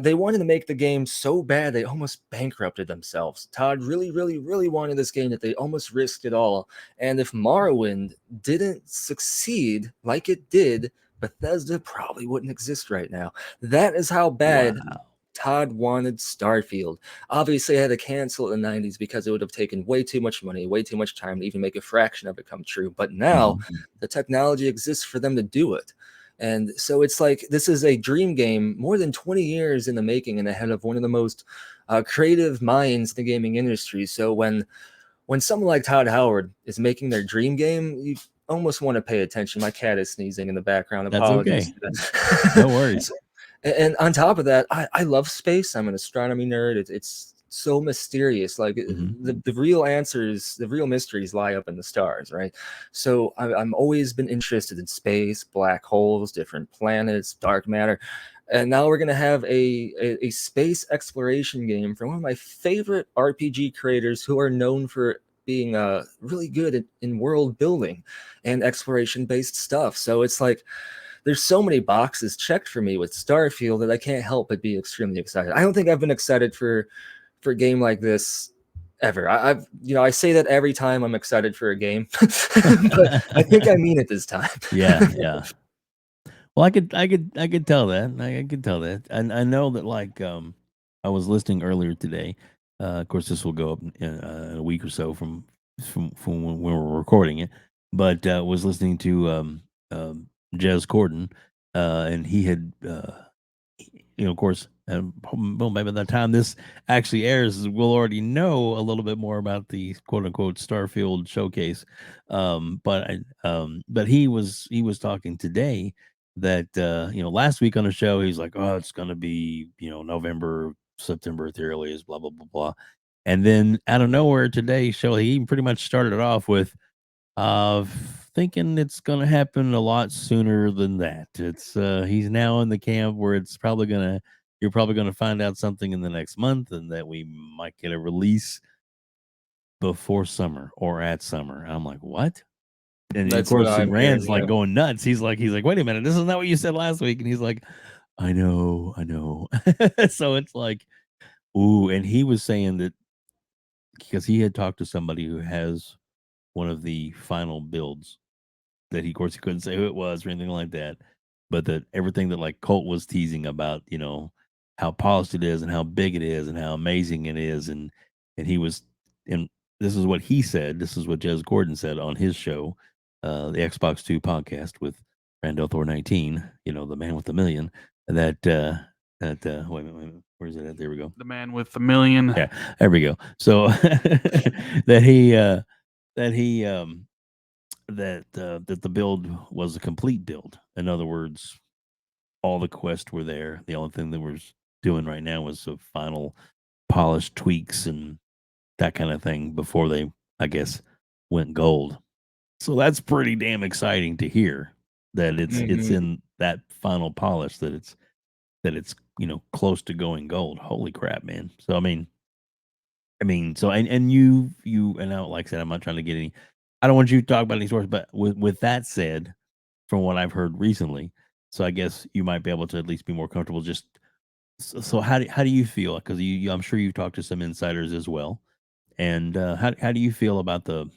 They wanted to make the game so bad they almost bankrupted themselves. Todd really, really, really wanted this game that they almost risked it all. And if Morrowind didn't succeed like it did, Bethesda probably wouldn't exist right now. That is how bad Wow. Todd wanted Starfield. Obviously, I had to cancel it in the 90s because it would have taken way too much money, way too much time to even make a fraction of it come true. But now Hmm. the technology exists for them to do it. And so it's like this is a dream game more than 20 years in the making and ahead of one of the most creative minds in the gaming industry. So when someone like Todd Howard is making their dream game, you almost want to pay attention. My cat is sneezing in the background. That's Apologies okay. for that. No worries. And on top of that, I love space. I'm an astronomy nerd. It's so mysterious. Like Hmm. the real answers, the real mysteries lie up in the stars, right? So I'm always been interested in space, black holes, different planets, dark matter. And now we're gonna have a space exploration game from one of my favorite RPG creators who are known for being really good in world building and exploration based stuff. So it's like there's so many boxes checked for me with Starfield that I can't help but be extremely excited. I don't think I've been excited for a game like this ever. I've I say that every time I'm excited for a game, but I think I mean it this time. Yeah, yeah. Well, I could tell that. I could tell that. And I know that I was listening earlier today. Of course, this will go up in a week or so from when we're recording it. But was listening to Jez Corden, and of course, well, maybe by the time this actually airs, we'll already know a little bit more about the quote unquote Starfield showcase. But he was talking today that last week on the show he's like, oh, it's gonna be November, September at the earliest, blah blah blah blah, and then out of nowhere today show he pretty much started it off with thinking it's gonna happen a lot sooner than that. It's he's now in the camp where you're probably gonna find out something in the next month, and that we might get a release before summer or at summer. I'm like, what? And of That's what course, I'm hearing. Rand's like Yeah. going nuts. He's like, wait a minute, this is not what you said last week. And he's like, I know, I know. So it's like, ooh, and he was saying that because he had talked to somebody who has one of the final builds that of course, he couldn't say who it was or anything like that, but that everything that like Colt was teasing about, how polished it is and how big it is and how amazing it is, and he was, and this is what he said. This is what Jez Gordon said on his show, the Xbox Two podcast with Randall Thor 19, the man with the million. Wait a minute, where is it at? There we go. The man with the million. Yeah, there we go. So that he that he that the build was a complete build. In other words, all the quests were there. The only thing that we're doing right now was the final polished tweaks and that kind of thing before they, I guess, went gold. So that's pretty damn exciting to hear that it's Mhm. in that final polish, that it's close to going gold. Holy crap, man! So so and you and now, like I said, I'm not trying to get any. I don't want you to talk about any source, but with that said, from what I've heard recently, so I guess you might be able to at least be more comfortable. Just so how do you feel? Because I'm sure you've talked to some insiders as well, and how do you feel about the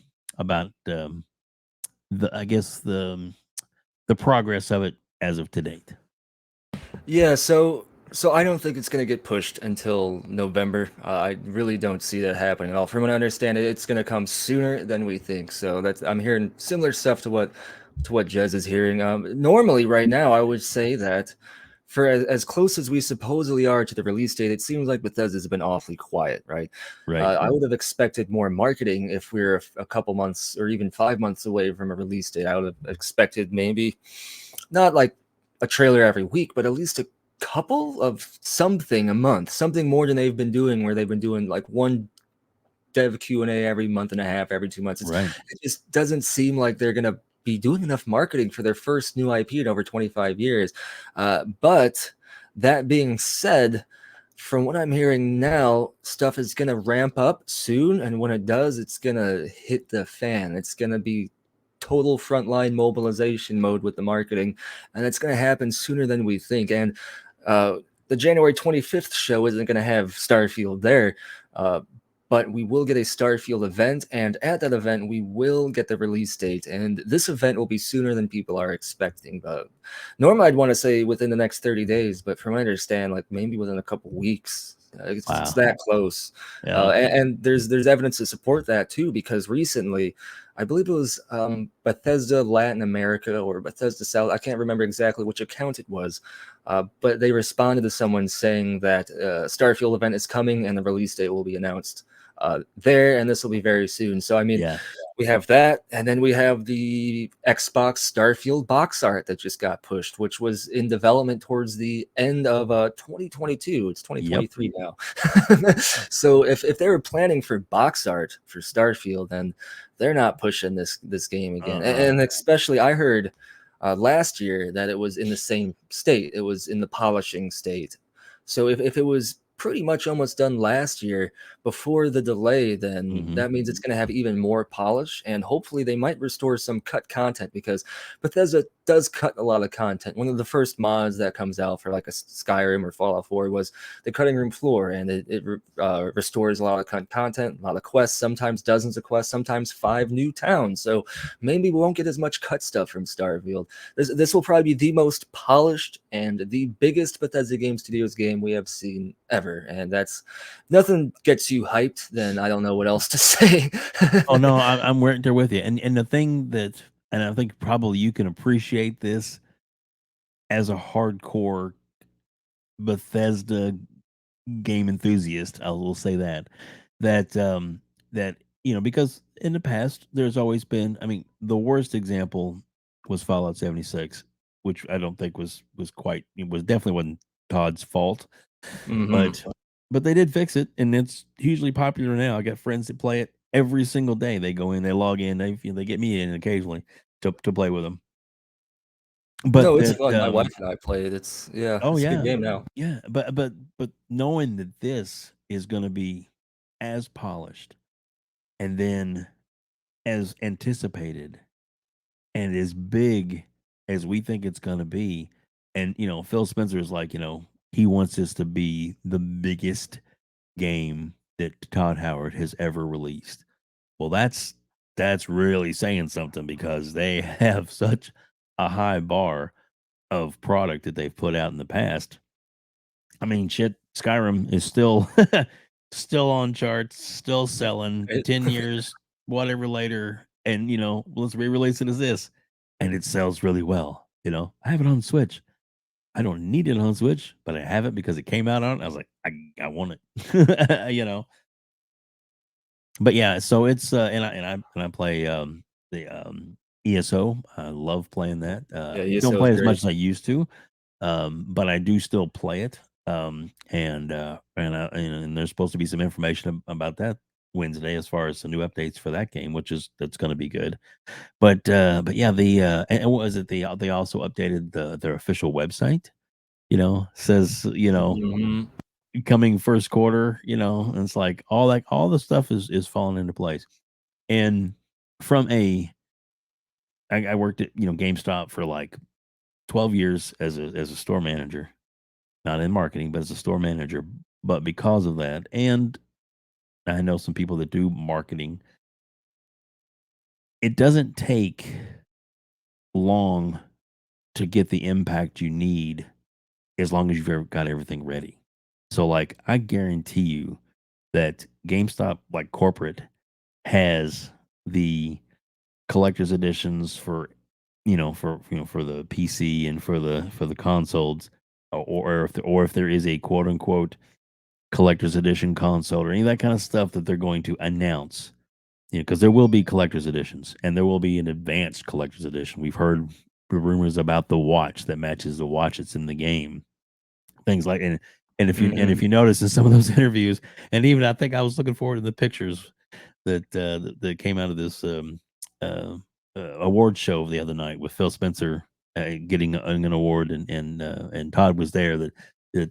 I guess the progress of it as of to date? Yeah, so I don't think it's gonna get pushed until November. I really don't see that happening at all. From what I understand, it's gonna come sooner than we think. So that's I'm hearing similar stuff to what Jez is hearing. Normally, right now, I would say that for as close as we supposedly are to the release date, it seems like Bethesda's been awfully quiet, right? Right. I would have expected more marketing if we are a couple months or even 5 months away from a release date. I would have expected maybe not like a trailer every week, but at least a couple of something a month, something more than they've been doing, where they've been doing like one dev Q&A every month and a half, every 2 months. Right. It just doesn't seem like they're gonna be doing enough marketing for their first new IP in over 25 years. But that being said, from what I'm hearing now, stuff is gonna ramp up soon, and when it does, it's gonna hit the fan. It's gonna be total frontline mobilization mode with the marketing, and it's gonna happen sooner than we think. And the January 25th show isn't gonna have Starfield there. But we will get a Starfield event, and at that event, we will get the release date. And this event will be sooner than people are expecting. But normally, I'd want to say within the next 30 days, but from what I understand, like maybe within a couple weeks. It's Wow. that close. Yeah. And there's evidence to support that too, because recently, I believe it was Bethesda Latin America or Bethesda South. I can't remember exactly which account it was, but they responded to someone saying that Starfield event is coming and the release date will be announced there, and this will be very soon. So I mean, Yeah. we have that, and then we have the Xbox Starfield box art that just got pushed, which was in development towards the end of 2022. It's 2023 now. So if they were planning for box art for Starfield, then they're not pushing this game again. And especially, I heard last year that it was in the same state. It was in the polishing state. So if it was pretty much almost done last year before the delay, then that means it's going to have even more polish, and hopefully they might restore some cut content, because Bethesda does cut a lot of content. One of the first mods that comes out for like a Skyrim or Fallout 4 was the cutting room floor, and it restores a lot of cut content, a lot of quests, sometimes dozens of quests, sometimes 5 new towns. So maybe we won't get as much cut stuff from Starfield. This will probably be the most polished and the biggest Bethesda Game Studios game we have seen ever, and that's nothing gets you hyped, then I don't know what else to say. Oh no, I'm right there with you. And the thing that, and I think probably you can appreciate this as a hardcore Bethesda game enthusiast, I will say that that because in the past there's always been, I mean, the worst example was Fallout 76, which I don't think was quite, it was definitely wasn't Todd's fault, Hmm. but they did fix it and it's hugely popular now. I got friends that play it every single day. They go in, they log in, they get me in occasionally to play with them. But No, it's that fun. My wife and I play it. oh It's a good yeah. game now. Yeah, but knowing that this is gonna be as polished and then as anticipated and as big as we think it's gonna be, and, Phil Spencer is like, he wants this to be the biggest game that Todd Howard has ever released. Well, that's really saying something because they have such a high bar of product that they've put out in the past. I mean, shit, Skyrim is still still on charts, still selling Right? 10 years, whatever later, and let's re-release it as this. And it sells really well. I have it on Switch. I don't need it on Switch, but I have it because it came out on it. I was like, I want it. But yeah, so it's and I play the ESO. I love playing that. Yeah, Don't ESO is play as great. much as I used to, but I do still play it. And there's supposed to be some information about that Wednesday as far as the new updates for that game, that's going to be good. But yeah, and what was it? They also updated their official website. Says Hmm. coming first quarter. And it's like all the stuff is falling into place. And from I worked at GameStop for like 12 years as a store manager, not in marketing, but as a store manager. But because of that, and I know some people that do marketing, it doesn't take long to get the impact you need as long as you've ever got everything ready. So, like, I guarantee you that GameStop, like corporate, has the collector's editions for the PC and for the consoles, or if there is a quote unquote collector's edition console or any of that kind of stuff that they're going to announce. Because there will be collector's editions and there will be an advanced collector's edition. We've heard rumors about the watch that matches the watch that's in the game. Things like and if Hmm. you notice in some of those interviews, and even I think I was looking forward to the pictures that came out of this uh, award show the other night with Phil Spencer getting an award, and Todd was there. That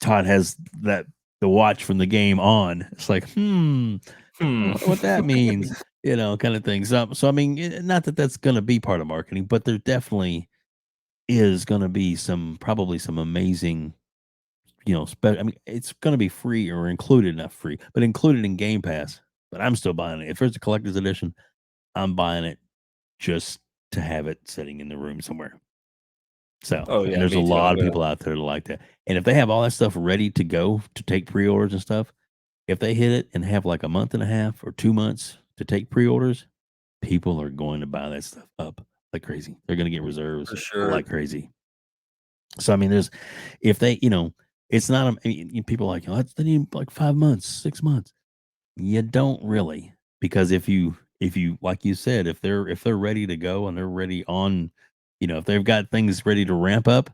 Todd has the watch from the game on. It's like, I Hmm. wonder what that means, kind of thing. So I mean, not that that's going to be part of marketing, but there definitely is going to be probably some amazing, I mean, it's going to be free or included, not free, but included in Game Pass. But I'm still buying it. If it's a collector's edition, I'm buying it just to have it sitting in the room somewhere. So, Oh and yeah, there's a me too. lot of people out there that like that. And if they have all that stuff ready to go to take pre-orders and stuff, if they hit it and have like a month and a half or 2 months to take pre-orders, people are going to buy that stuff up like crazy. They're going to get reserves For sure. like crazy. So I mean, if they, it's not. I mean, people are like, oh, they need like 5 months, 6 months. You don't really, because if you like you said, if they're ready to go and they're ready on, if they've got things ready to ramp up,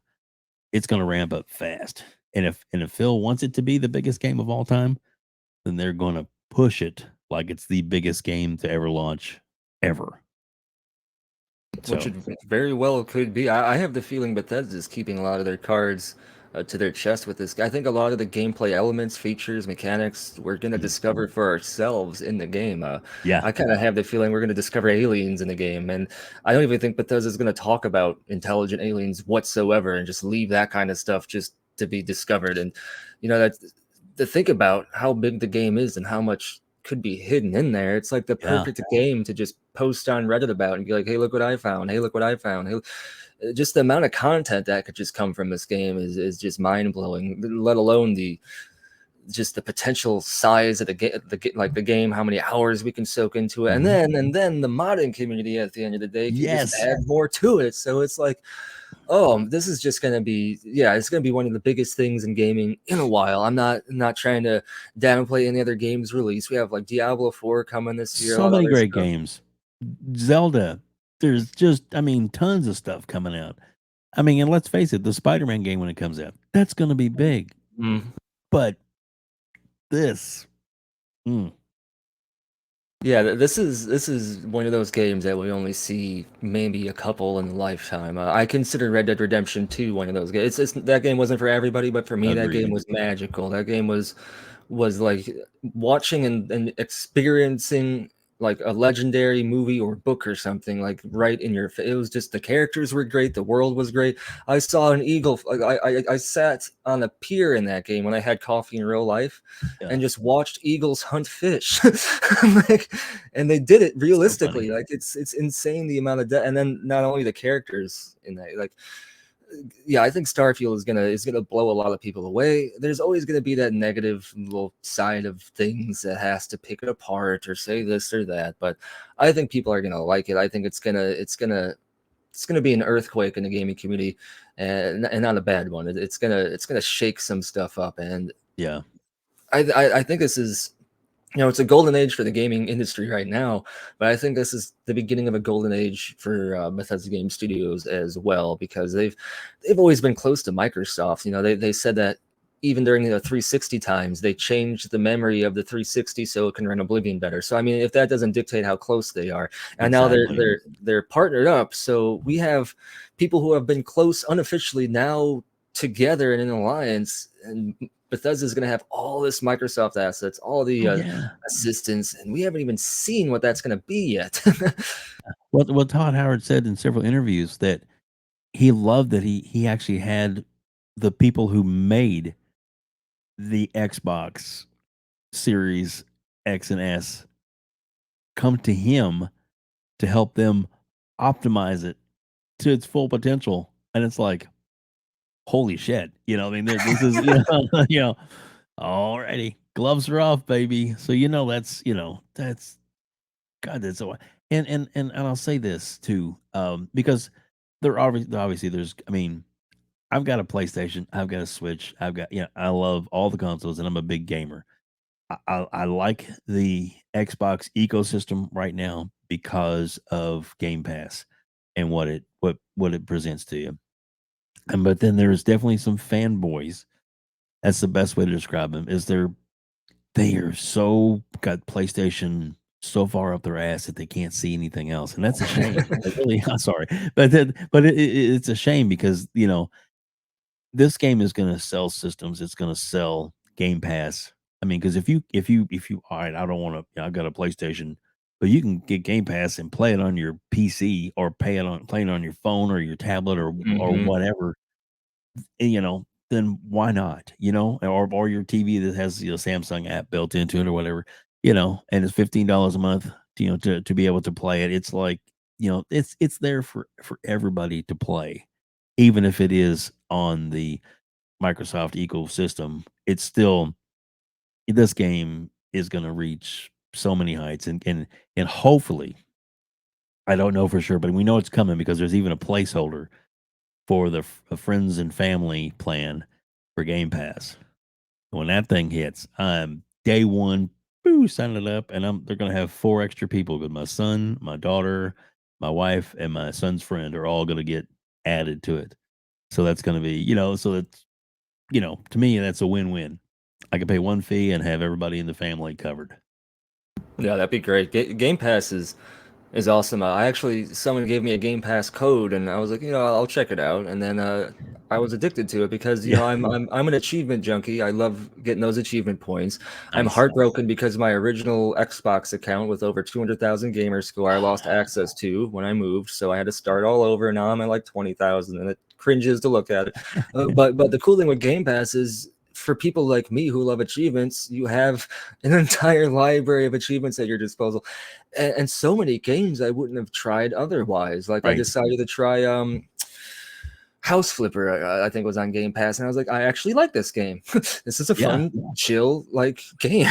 it's going to ramp up fast. And if Phil wants it to be the biggest game of all time, then they're going to push it like it's the biggest game to ever launch ever. Which So it very well could be. I have the feeling Bethesda's keeping a lot of their cards to their chest with this. I think a lot of the gameplay elements, features, mechanics, we're going to mhm. discover for ourselves in the game. Yeah, I kind of have the feeling we're going to discover aliens in the game. And I don't even think Bethesda's going to talk about intelligent aliens whatsoever and just leave that kind of stuff just to be discovered. And, that's to think about how big the game is and how much could be hidden in there. It's like the yeah. perfect game to just post on Reddit about and be like, "Hey, look what I found. Hey, look what I found." Hey, just the amount of content that could just come from this game is just mind blowing. Let alone the potential size of the game, how many hours we can soak into it, and Mhm. then the modding community at the end of the day can just Yes. add more to it. So it's like, Oh, this is just gonna be, yeah, it's gonna be one of the biggest things in gaming in a while. I'm not trying to downplay any other games release. We have like Diablo 4 coming this year, a So lot of many other great stuff. games. Zelda. There's just, I mean, tons of stuff coming out. I mean, and let's face it, the Spider-Man game when it comes out, that's going to be big. Mm. But this, mm, Yeah, this is one of those games that we only see maybe a couple in a lifetime. I consider Red Dead Redemption 2 one of those games. That game wasn't for everybody, but for me, that game agreed. was magical. That game was like watching and experiencing like a legendary movie or book or something, like right in your face. It was just, the characters were great, the world was great. I saw an eagle. Like I sat on a pier in that game when I had coffee in real life, Yeah, and just watched eagles hunt fish. Like, and they did it so funny. realistically. Like, it's insane the amount of and then not only the characters in that, like, yeah, I think Starfield is gonna blow a lot of people away. There's always gonna be that negative little side of things that has to pick it apart or say this or that, but I think people are gonna like it. I think it's gonna be an earthquake in the gaming community, and not a bad one. It's gonna shake some stuff up, and Yeah, I think this is, it's a golden age for the gaming industry right now, but I think this is the beginning of a golden age for Bethesda Game Studios as well, because they've always been close to Microsoft. They said that even during the 360 times, they changed the memory of the 360 so it can run Oblivion better. So I mean, if that doesn't dictate how close they are, and now they're exactly. they're they're partnered up, so we have people who have been close unofficially now together in an alliance, and Bethesda's going to have all this Microsoft assets, all the Oh yeah. assistance, and we haven't even seen what that's going to be yet. Well, Todd Howard said in several interviews that he loved that he actually had the people who made the Xbox Series X and S come to him to help them optimize it to its full potential. And it's like, holy shit. I mean, this is, alrighty. Gloves are off, baby. So, that's God, that's so, and I'll say this too, because obviously there's, I mean, I've got a PlayStation, I've got a Switch, I love all the consoles, and I'm a big gamer. I like the Xbox ecosystem right now because of Game Pass and what it presents to you. But then there's definitely some fanboys. That's the best way to describe them. They are so got PlayStation so far up their ass that they can't see anything else, and that's a shame. It really, I'm sorry, it's a shame because this game is going to sell systems. It's going to sell Game Pass. I mean, because if you, all right, I don't want to. I've got a PlayStation, but you can get Game Pass and play it on your PC or play it on your phone or your tablet or Hmm. whatever. Then why not? Or your TV that has Samsung app built into it or whatever. And it's $15 a month. To be able to play it. It's like it's there for everybody to play, even if it is on the Microsoft ecosystem. It's still this game is going to reach so many heights, and hopefully, I don't know for sure, but we know it's coming because there's even a placeholder for the friends and family plan for Game Pass. When that thing hits, I'm day one, boo, sign it up, and they're gonna have 4 extra people with my son, my daughter, my wife, and my son's friend are all gonna get added to it. So that's gonna be, so it's, to me, that's a win-win. I can pay one fee and have everybody in the family covered. Yeah, that'd be great. Game Pass is awesome. I actually, someone gave me a Game Pass code, and I was like, I'll check it out. And then I was addicted to it because Yeah, I'm an achievement junkie. I love getting those achievement points. I'm nice. heartbroken because my original Xbox account with over 200,000 gamer score I Oh, lost access to when I moved, so I had to start all over. Now I'm at like 20,000, and it cringes to look at it. But the cool thing with Game Pass is, for people like me who love achievements, you have an entire library of achievements at your disposal, and so many games I wouldn't have tried otherwise. Like, I right. decided to try House Flipper, I think was on Game Pass, and I was like, I actually like this game. This is a Yeah, fun, chill like game.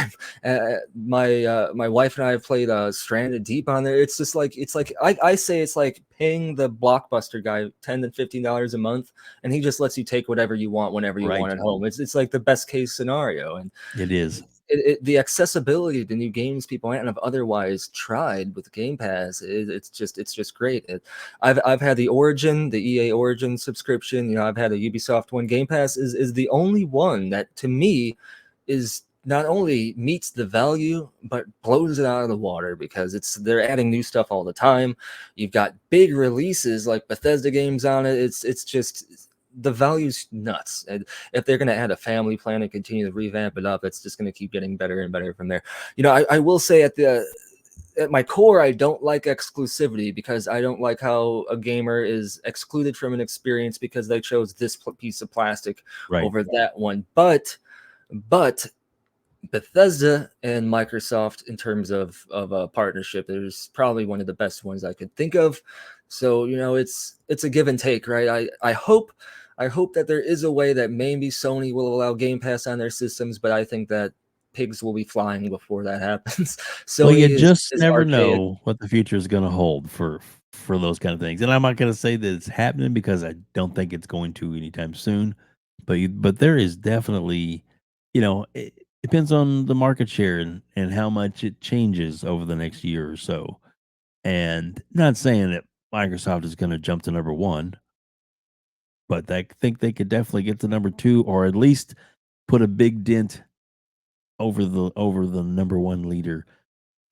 My wife and I have played Stranded Deep on there. It's just like I say it's like paying the Blockbuster guy $10 to $15 a month, and he just lets you take whatever you want whenever you want right. at home. It's like the best case scenario, and It is. the accessibility to new games people might not have otherwise tried with Game Pass, it's just great. I've had the Origin, the EA Origin subscription. You know, I've had a Ubisoft one. Game Pass is the only one that to me is not only meets the value but blows it out of the water, because they're adding new stuff all the time. You've got big releases like Bethesda games on it. It's just the value's nuts. And if they're going to add a family plan and continue to revamp it up, it's just going to keep getting better and better from there. You know, I will say at my core, I don't like exclusivity, because I don't like how a gamer is excluded from an experience because they chose this piece of plastic Right. over that one. But Bethesda and Microsoft, in terms of a partnership, is probably one of the best ones I could think of. So, you know, it's a give and take, right? I hope that there is a way that maybe Sony will allow Game Pass on their systems, but I think that pigs will be flying before that happens. Well, you Sony just is never archaic. know what the future is gonna hold for those kind of things, and I'm not gonna say that it's happening because I don't think it's going to anytime soon, but there is definitely, it depends on the market share and how much it changes over the next year or so, and not saying that Microsoft is gonna jump to number 1, but I think they could definitely get to number 2 or at least put a big dent over the number 1 leader.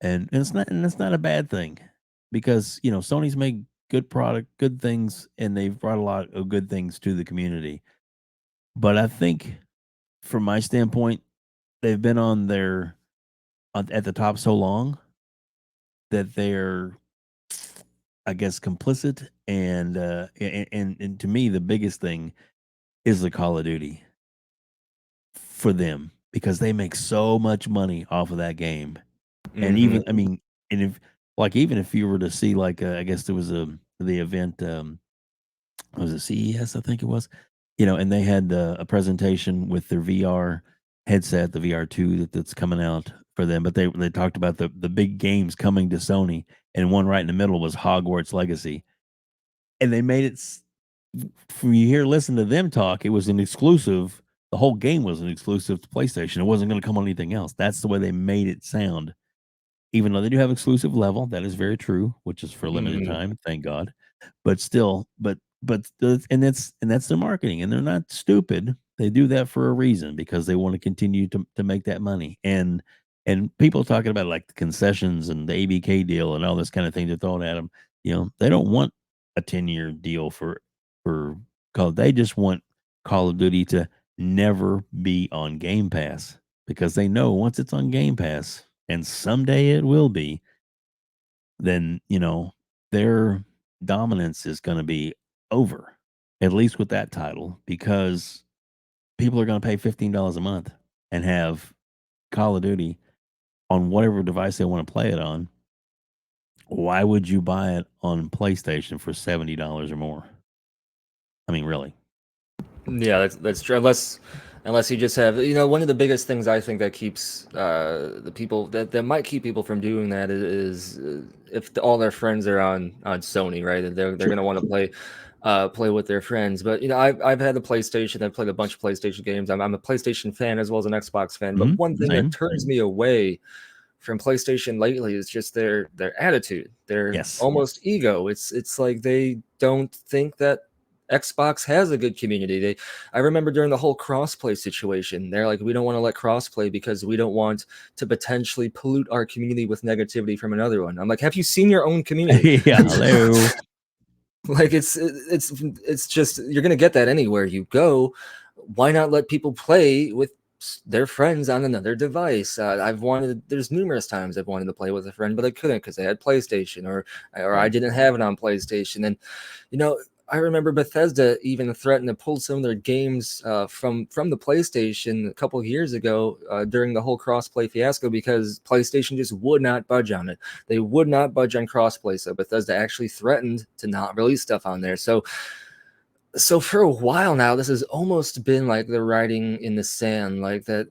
And it's not a bad thing because, Sony's made good product, good things, and they've brought a lot of good things to the community. But I think from my standpoint, they've been at the top so long that they're, I guess, complicit. And to me, the biggest thing is the Call of Duty for them because they make so much money off of that game. And even, I Hmm. mean, and if like even if you were to see like I guess there was the event was it CES I think it was, and they had a presentation with their VR headset, the VR2 that's coming out for them. But they talked about the big games coming to Sony, and one right in the middle was Hogwarts Legacy, and they made it. From you hear listen to them talk, it was an exclusive. The whole game was an exclusive to PlayStation. It wasn't going to come on anything else. That's the way they made it sound, even though they do have exclusive level, that is very true, which is for a limited Hmm. time, thank God. But still, and that's their marketing, and they're not stupid. They do that for a reason because they want to continue to make that money. And people talking about like the concessions and the ABK deal and all this kind of thing they're throwing at them. They don't want a 10-year deal for Call. They just want Call of Duty to never be on Game Pass because they know once it's on Game Pass, and someday it will be, then, their dominance is going to be over, at least with that title, because people are going to pay $15 a month and have Call of Duty on whatever device they want to play it on. Why would you buy it on PlayStation for $70 or more? I mean, really? Yeah, that's true. Unless you just have, one of the biggest things I think that keeps the people that might keep people from doing that is if all their friends are on Sony, right? And they're Sure. gonna want to play with their friends. But I've had a PlayStation. I've played a bunch of PlayStation games. I'm a PlayStation fan as well as an Xbox fan. But one thing that Same. turns me away from PlayStation lately is just their attitude, their Yes. almost ego. It's like they don't think that Xbox has a good community. I remember during the whole crossplay situation, they're like, we don't want to let crossplay because we don't want to potentially pollute our community with negativity from another one. I'm like, have you seen your own community? Yeah. Hello. Like it's just you're gonna get that anywhere you go. Why not let people play with their friends on another device? There's numerous times I've wanted to play with a friend, but I couldn't because they had PlayStation or I Right. didn't have it on PlayStation. And you know, I remember Bethesda even threatened to pull some of their games from the PlayStation a couple of years ago during the whole crossplay fiasco because PlayStation just would not budge on it. They would not budge on crossplay. So Bethesda actually threatened to not release stuff on there. So So for a while now, this has almost been like the writing in the sand, like that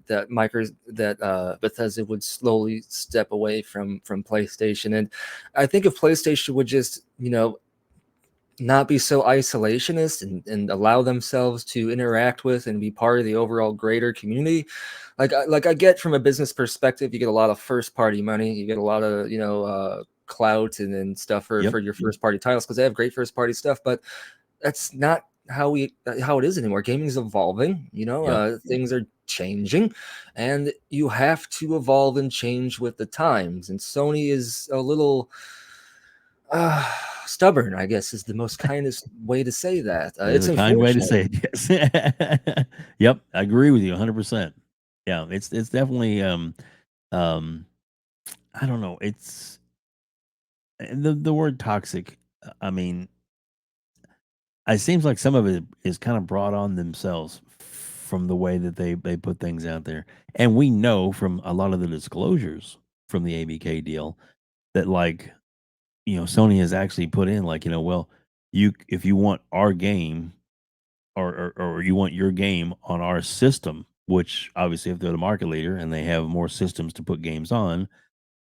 Bethesda would slowly step away from PlayStation. And I think if PlayStation would just, not be so isolationist and allow themselves to interact with and be part of the overall greater community. Like I get from a business perspective, you get a lot of first party money, you get a lot of clout and stuff Yep. for your first party titles because they have great first party stuff, but that's not how it is anymore. Gaming is evolving, Yep. things are changing, and you have to evolve and change with the times. And Sony is a little stubborn, I guess, is the most kindest way to say that. It is It's a kind way to unfortunate. say it. Yes. Yep. I agree with you 100%. Yeah. It's definitely, um, I don't know. It's the word toxic. I mean, it seems like some of it is kind of brought on themselves from the way that they put things out there. And we know from a lot of the disclosures from the ABK deal that like, Sony has actually put in like, well, you if you want our game or you want your game on our system, which obviously if they're the market leader and they have more systems to put games on,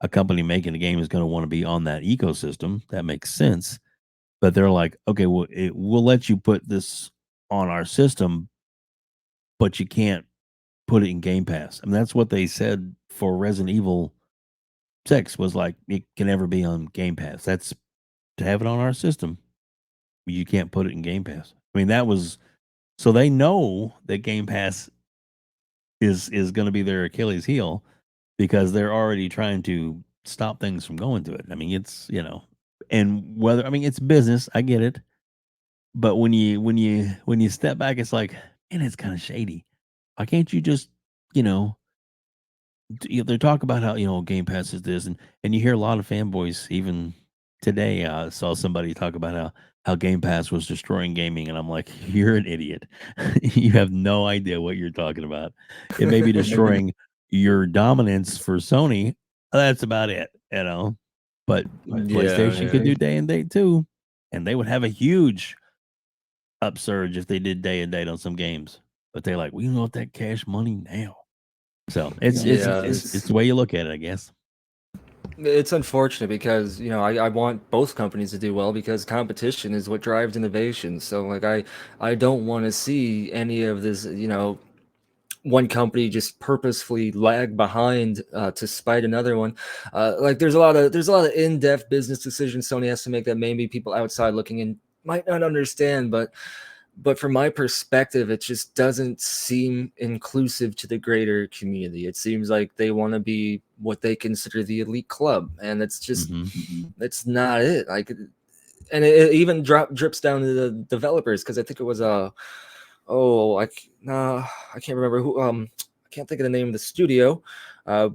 a company making a game is going to want to be on that ecosystem. That makes sense. But they're like, okay, well, we'll let you put this on our system, but you can't put it in Game Pass. I mean, that's what they said for Resident Evil 6 was like, it can never be on Game Pass. That's to have it on our system. You can't put it in Game Pass. I mean, that was so they know that Game Pass is going to be their Achilles heel because they're already trying to stop things from going to it. I mean, it's and whether I mean it's business, I get it, but when you step back, it's like, man, it's kind of shady. Why can't you just you know they talk about how Game Pass is this, and you hear a lot of fanboys even today. I saw somebody talk about how Game Pass was destroying gaming, and I'm like, you're an idiot. You have no idea what you're talking about. It may be destroying your dominance for Sony. That's about it. But Yeah, PlayStation could yeah. do day and date too, and they would have a huge upsurge if they did day and date on some games. But they're like, we want that cash money now. So it's it's Yeah, it's it's the way you look at it, I guess. it's unfortunate because I want both companies to do well because competition is what drives innovation. So like I don't want to see any of this one company just purposefully lag behind to spite another one. Like there's a lot of in-depth business decisions Sony has to make that maybe people outside looking in might not understand, but from my perspective, it just doesn't seem inclusive to the greater community. It seems like they want to be what they consider the elite club, and it's just Mhm. that's not it. Like, and it even drips down to the developers because I think it was oh I can't remember who I can't think of the name of the studio, uh,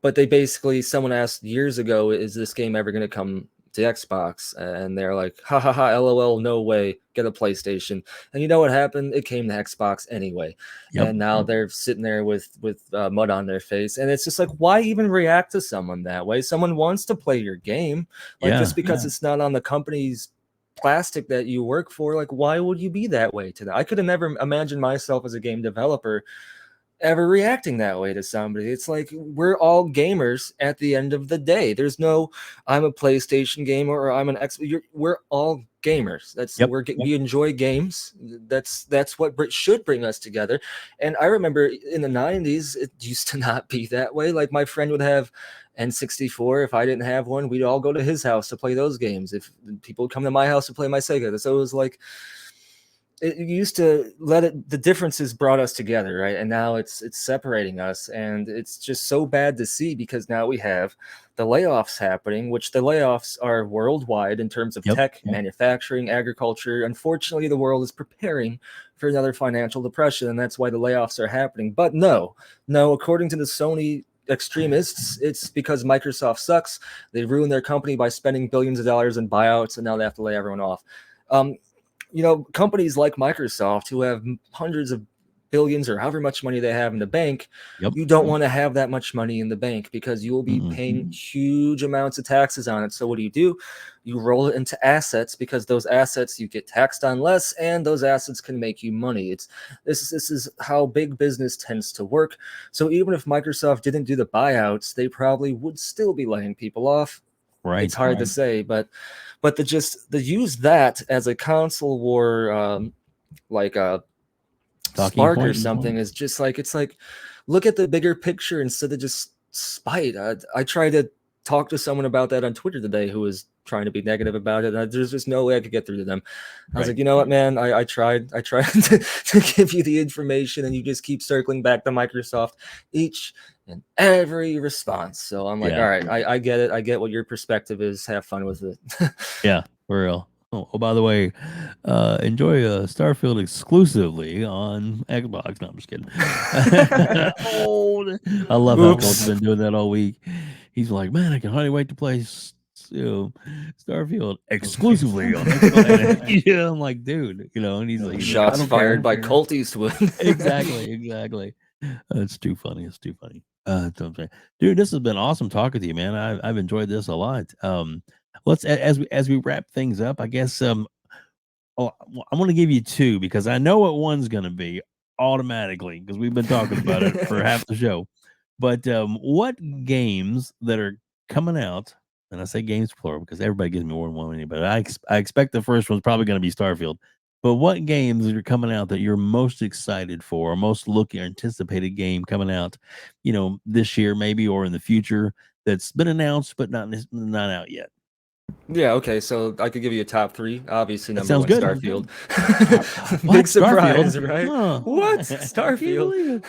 but they basically someone asked years ago, is this game ever going to come to Xbox? And they're like, ha ha ha, lol, no way, get a PlayStation. And you know what happened? It came to Xbox anyway. Yep. And now they're sitting there with mud on their face, and it's just like, why even react to someone that way? Someone wants to play your game, like Yeah. just because it's not on the company's plastic that you work for, like why would you be that way to that? I could have never imagined myself as a game developer ever reacting that way to somebody. It's like we're all gamers at the end of the day. There's no I'm a PlayStation gamer or I'm an X. We're all gamers. Yep. We enjoy games. That's what should bring us together. And I remember in the 90s it used to not be that way. Like my friend would have N64. If I didn't have one, we'd all go to his house to play those games. If people would come to my house to play my Sega. So it was like it used to the differences brought us together, right? And now it's separating us, and it's just so bad to see because now we have the layoffs happening, which the layoffs are worldwide in terms of Yep. tech, manufacturing, agriculture. Unfortunately, the world is preparing for another financial depression, and that's why the layoffs are happening. But no, according to the Sony extremists, it's because Microsoft sucks. They ruined their company by spending billions of dollars in buyouts, and now they have to lay everyone off. um, Companies like Microsoft who have hundreds of billions or however much money they have in the bank, Yep. you don't want to have that much money in the bank because you will be paying huge amounts of taxes on it. So what do? You roll it into assets because those assets you get taxed on less, and those assets can make you money. This is how big business tends to work. So even if Microsoft didn't do the buyouts, they probably would still be laying people off. Right. It's hard to say, but the use that as a console war, like a Talking spark or point. something, is just like, it's like, look at the bigger picture instead of just spite. I tried to talk to someone about that on Twitter today who was trying to be negative about it. There's just no way I could get through to them. I was like, you know what, man, I tried to give you the information, and you just keep circling back to Microsoft each and every response. So I'm like, all right, I get it. I get what your perspective is. Have fun with it. Yeah, for real. Oh, by the way, enjoy Starfield exclusively on Xbox. No, I'm just kidding. I love how Phil's been doing that all week. He's like, man, I can hardly wait to play Starfield exclusively on Xbox. Yeah, I'm like, dude, and he's like, shots fired by Colt Eastwood. Exactly. It's too funny. It's too funny. Dude, this has been awesome talking to you, man. I've enjoyed this a lot. Let's as we wrap things up, I guess. I'm going to give you two because I know what one's going to be automatically because we've been talking about it for half the show. But what games that are coming out? And I say games plural because everybody gives me more than one, but I expect the first one's probably going to be Starfield. But what games are coming out that you're most excited for, or most looking or anticipated game coming out, this year maybe or in the future that's been announced but not out yet? Yeah, okay, so I could give you a top three. Obviously, That number sounds one, good. Starfield. What? Big surprise, Starfield? right? Huh. What? I can't Starfield. believe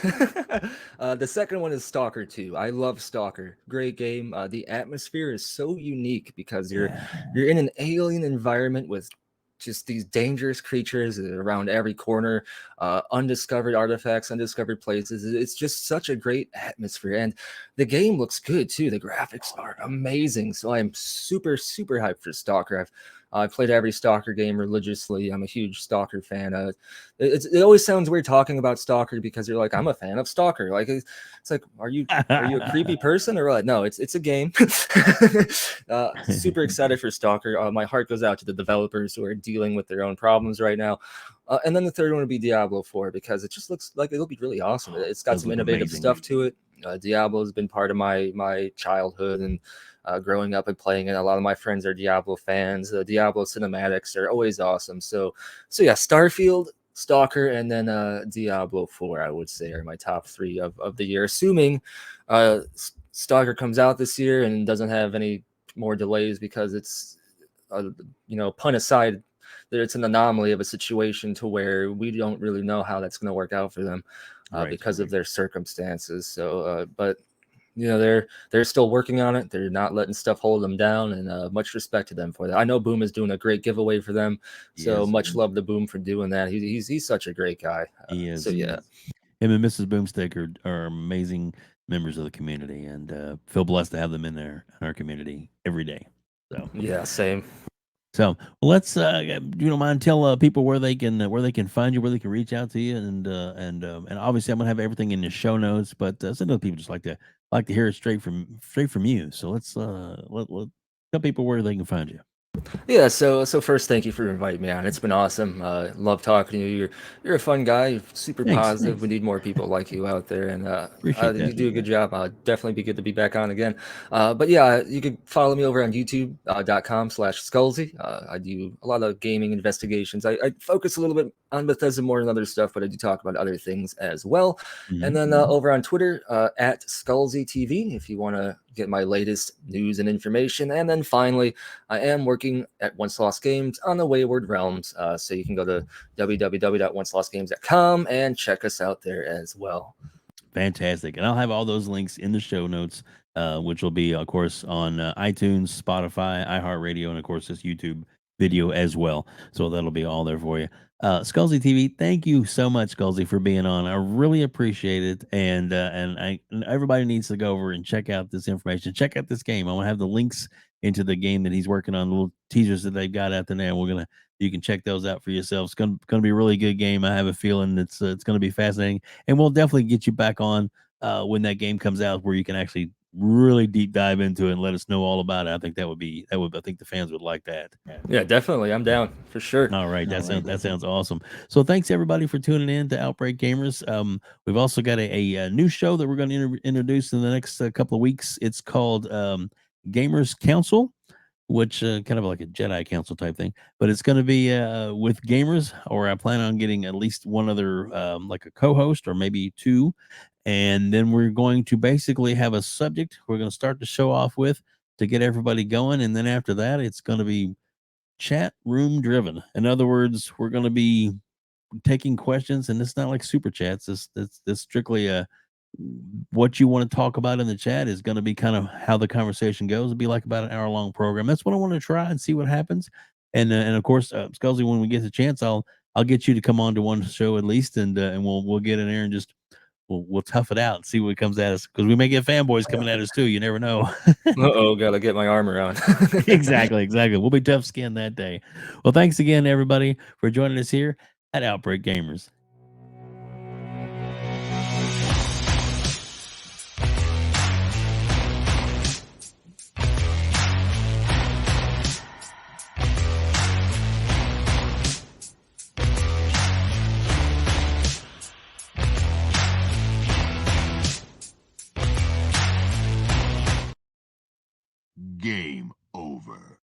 it. The second one is Stalker 2. I love Stalker. Great game. The atmosphere is so unique because you're in an alien environment with just these dangerous creatures around every corner, undiscovered artifacts, undiscovered places. It's just such a great atmosphere, and the game looks good too. The graphics are amazing, so I'm super hyped for Stalker. I've played every Stalker game religiously. I'm a huge Stalker fan. It always sounds weird talking about Stalker because you're like, I'm a fan of Stalker. Like, it's like, are you a creepy person or what? No, it's a game. Super excited for Stalker. My heart goes out to the developers who are dealing with their own problems right now. And then the third one would be Diablo 4 because it just looks like it'll be really awesome. It's got some innovative stuff to it. Diablo has been part of my childhood and growing up and playing it. A lot of my friends are Diablo fans. The Diablo cinematics are always awesome. So yeah, Starfield, Stalker, and then Diablo 4, I would say, are my top three of the year, assuming Stalker comes out this year and doesn't have any more delays because it's, pun aside, that it's an anomaly of a situation to where we don't really know how that's going to work out for them because of their circumstances. So, but they're still working on it. They're not letting stuff hold them down, and much respect to them for that. I know Boom is doing a great giveaway for them, so much love to Boom for doing that. He's such a great guy. He is. So yeah, him and Mrs. Boomstick are amazing members of the community, and feel blessed to have them in our community every day. So yeah, same. So let's, you don't mind, tell people where they can find you, where they can reach out to you, and obviously I'm gonna have everything in the show notes. But some of the people just like to hear it straight from you. So let's let tell people where they can find you. Yeah, so first, thank you for inviting me on. It's been awesome. Love talking to you. You're a fun guy. You're super positive. We need more people like you out there, and you do a good job. Definitely be good to be back on again. But yeah, you can follow me over on YouTube.com/Skullzi. I do a lot of gaming investigations. I focus a little bit on Bethesda more than other stuff, but I do talk about other things as well. And then over on Twitter at Skullzi TV, if you want to get my latest news and information. And then finally, I am working at Once Lost Games on the Wayward Realms. So you can go to www.oncelostgames.com and check us out there as well. Fantastic. And I'll have all those links in the show notes, which will be, of course, on iTunes, Spotify, iHeartRadio, and, of course, this YouTube video as well. So that'll be all there for you. Skullzi TV, thank you so much, Skullzi, for being on. I really appreciate it. And everybody needs to go over and check out this information. Check out this game. I'm going to have the links into the game that he's working on, the little teasers that they've got out there now. You can check those out for yourself. It's gonna be a really good game. I have a feeling it's gonna be fascinating, and we'll definitely get you back on when that game comes out, where you can actually really deep dive into it and let us know all about it. I think I think the fans would like that. Yeah, definitely. I'm down for sure. All right, that sounds awesome. So thanks everybody for tuning in to Outbreak Gamers. We've also got a new show that we're going to introduce in the next couple of weeks. It's called Gamers Council, which kind of like a Jedi Council type thing, but it's going to be with gamers, or I plan on getting at least one other like a co-host or maybe two, and then we're going to basically have a subject we're going to start the show off with to get everybody going, and then after that, it's going to be chat room driven. In other words, we're going to be taking questions, and it's not like super chats. It's strictly what you want to talk about in the chat is going to be kind of how the conversation goes. It'll be like about an hour long program. That's what I want to try and see what happens. And of course, Skullzi, when we get the chance, I'll get you to come on to one show at least, and we'll get in there and just we'll tough it out and see what comes at us, because we may get fanboys coming at us too. You never know. Uh-oh, gotta get my arm around. Exactly. We'll be tough skinned that day. Well, thanks again, everybody, for joining us here at Outbreak Gamers.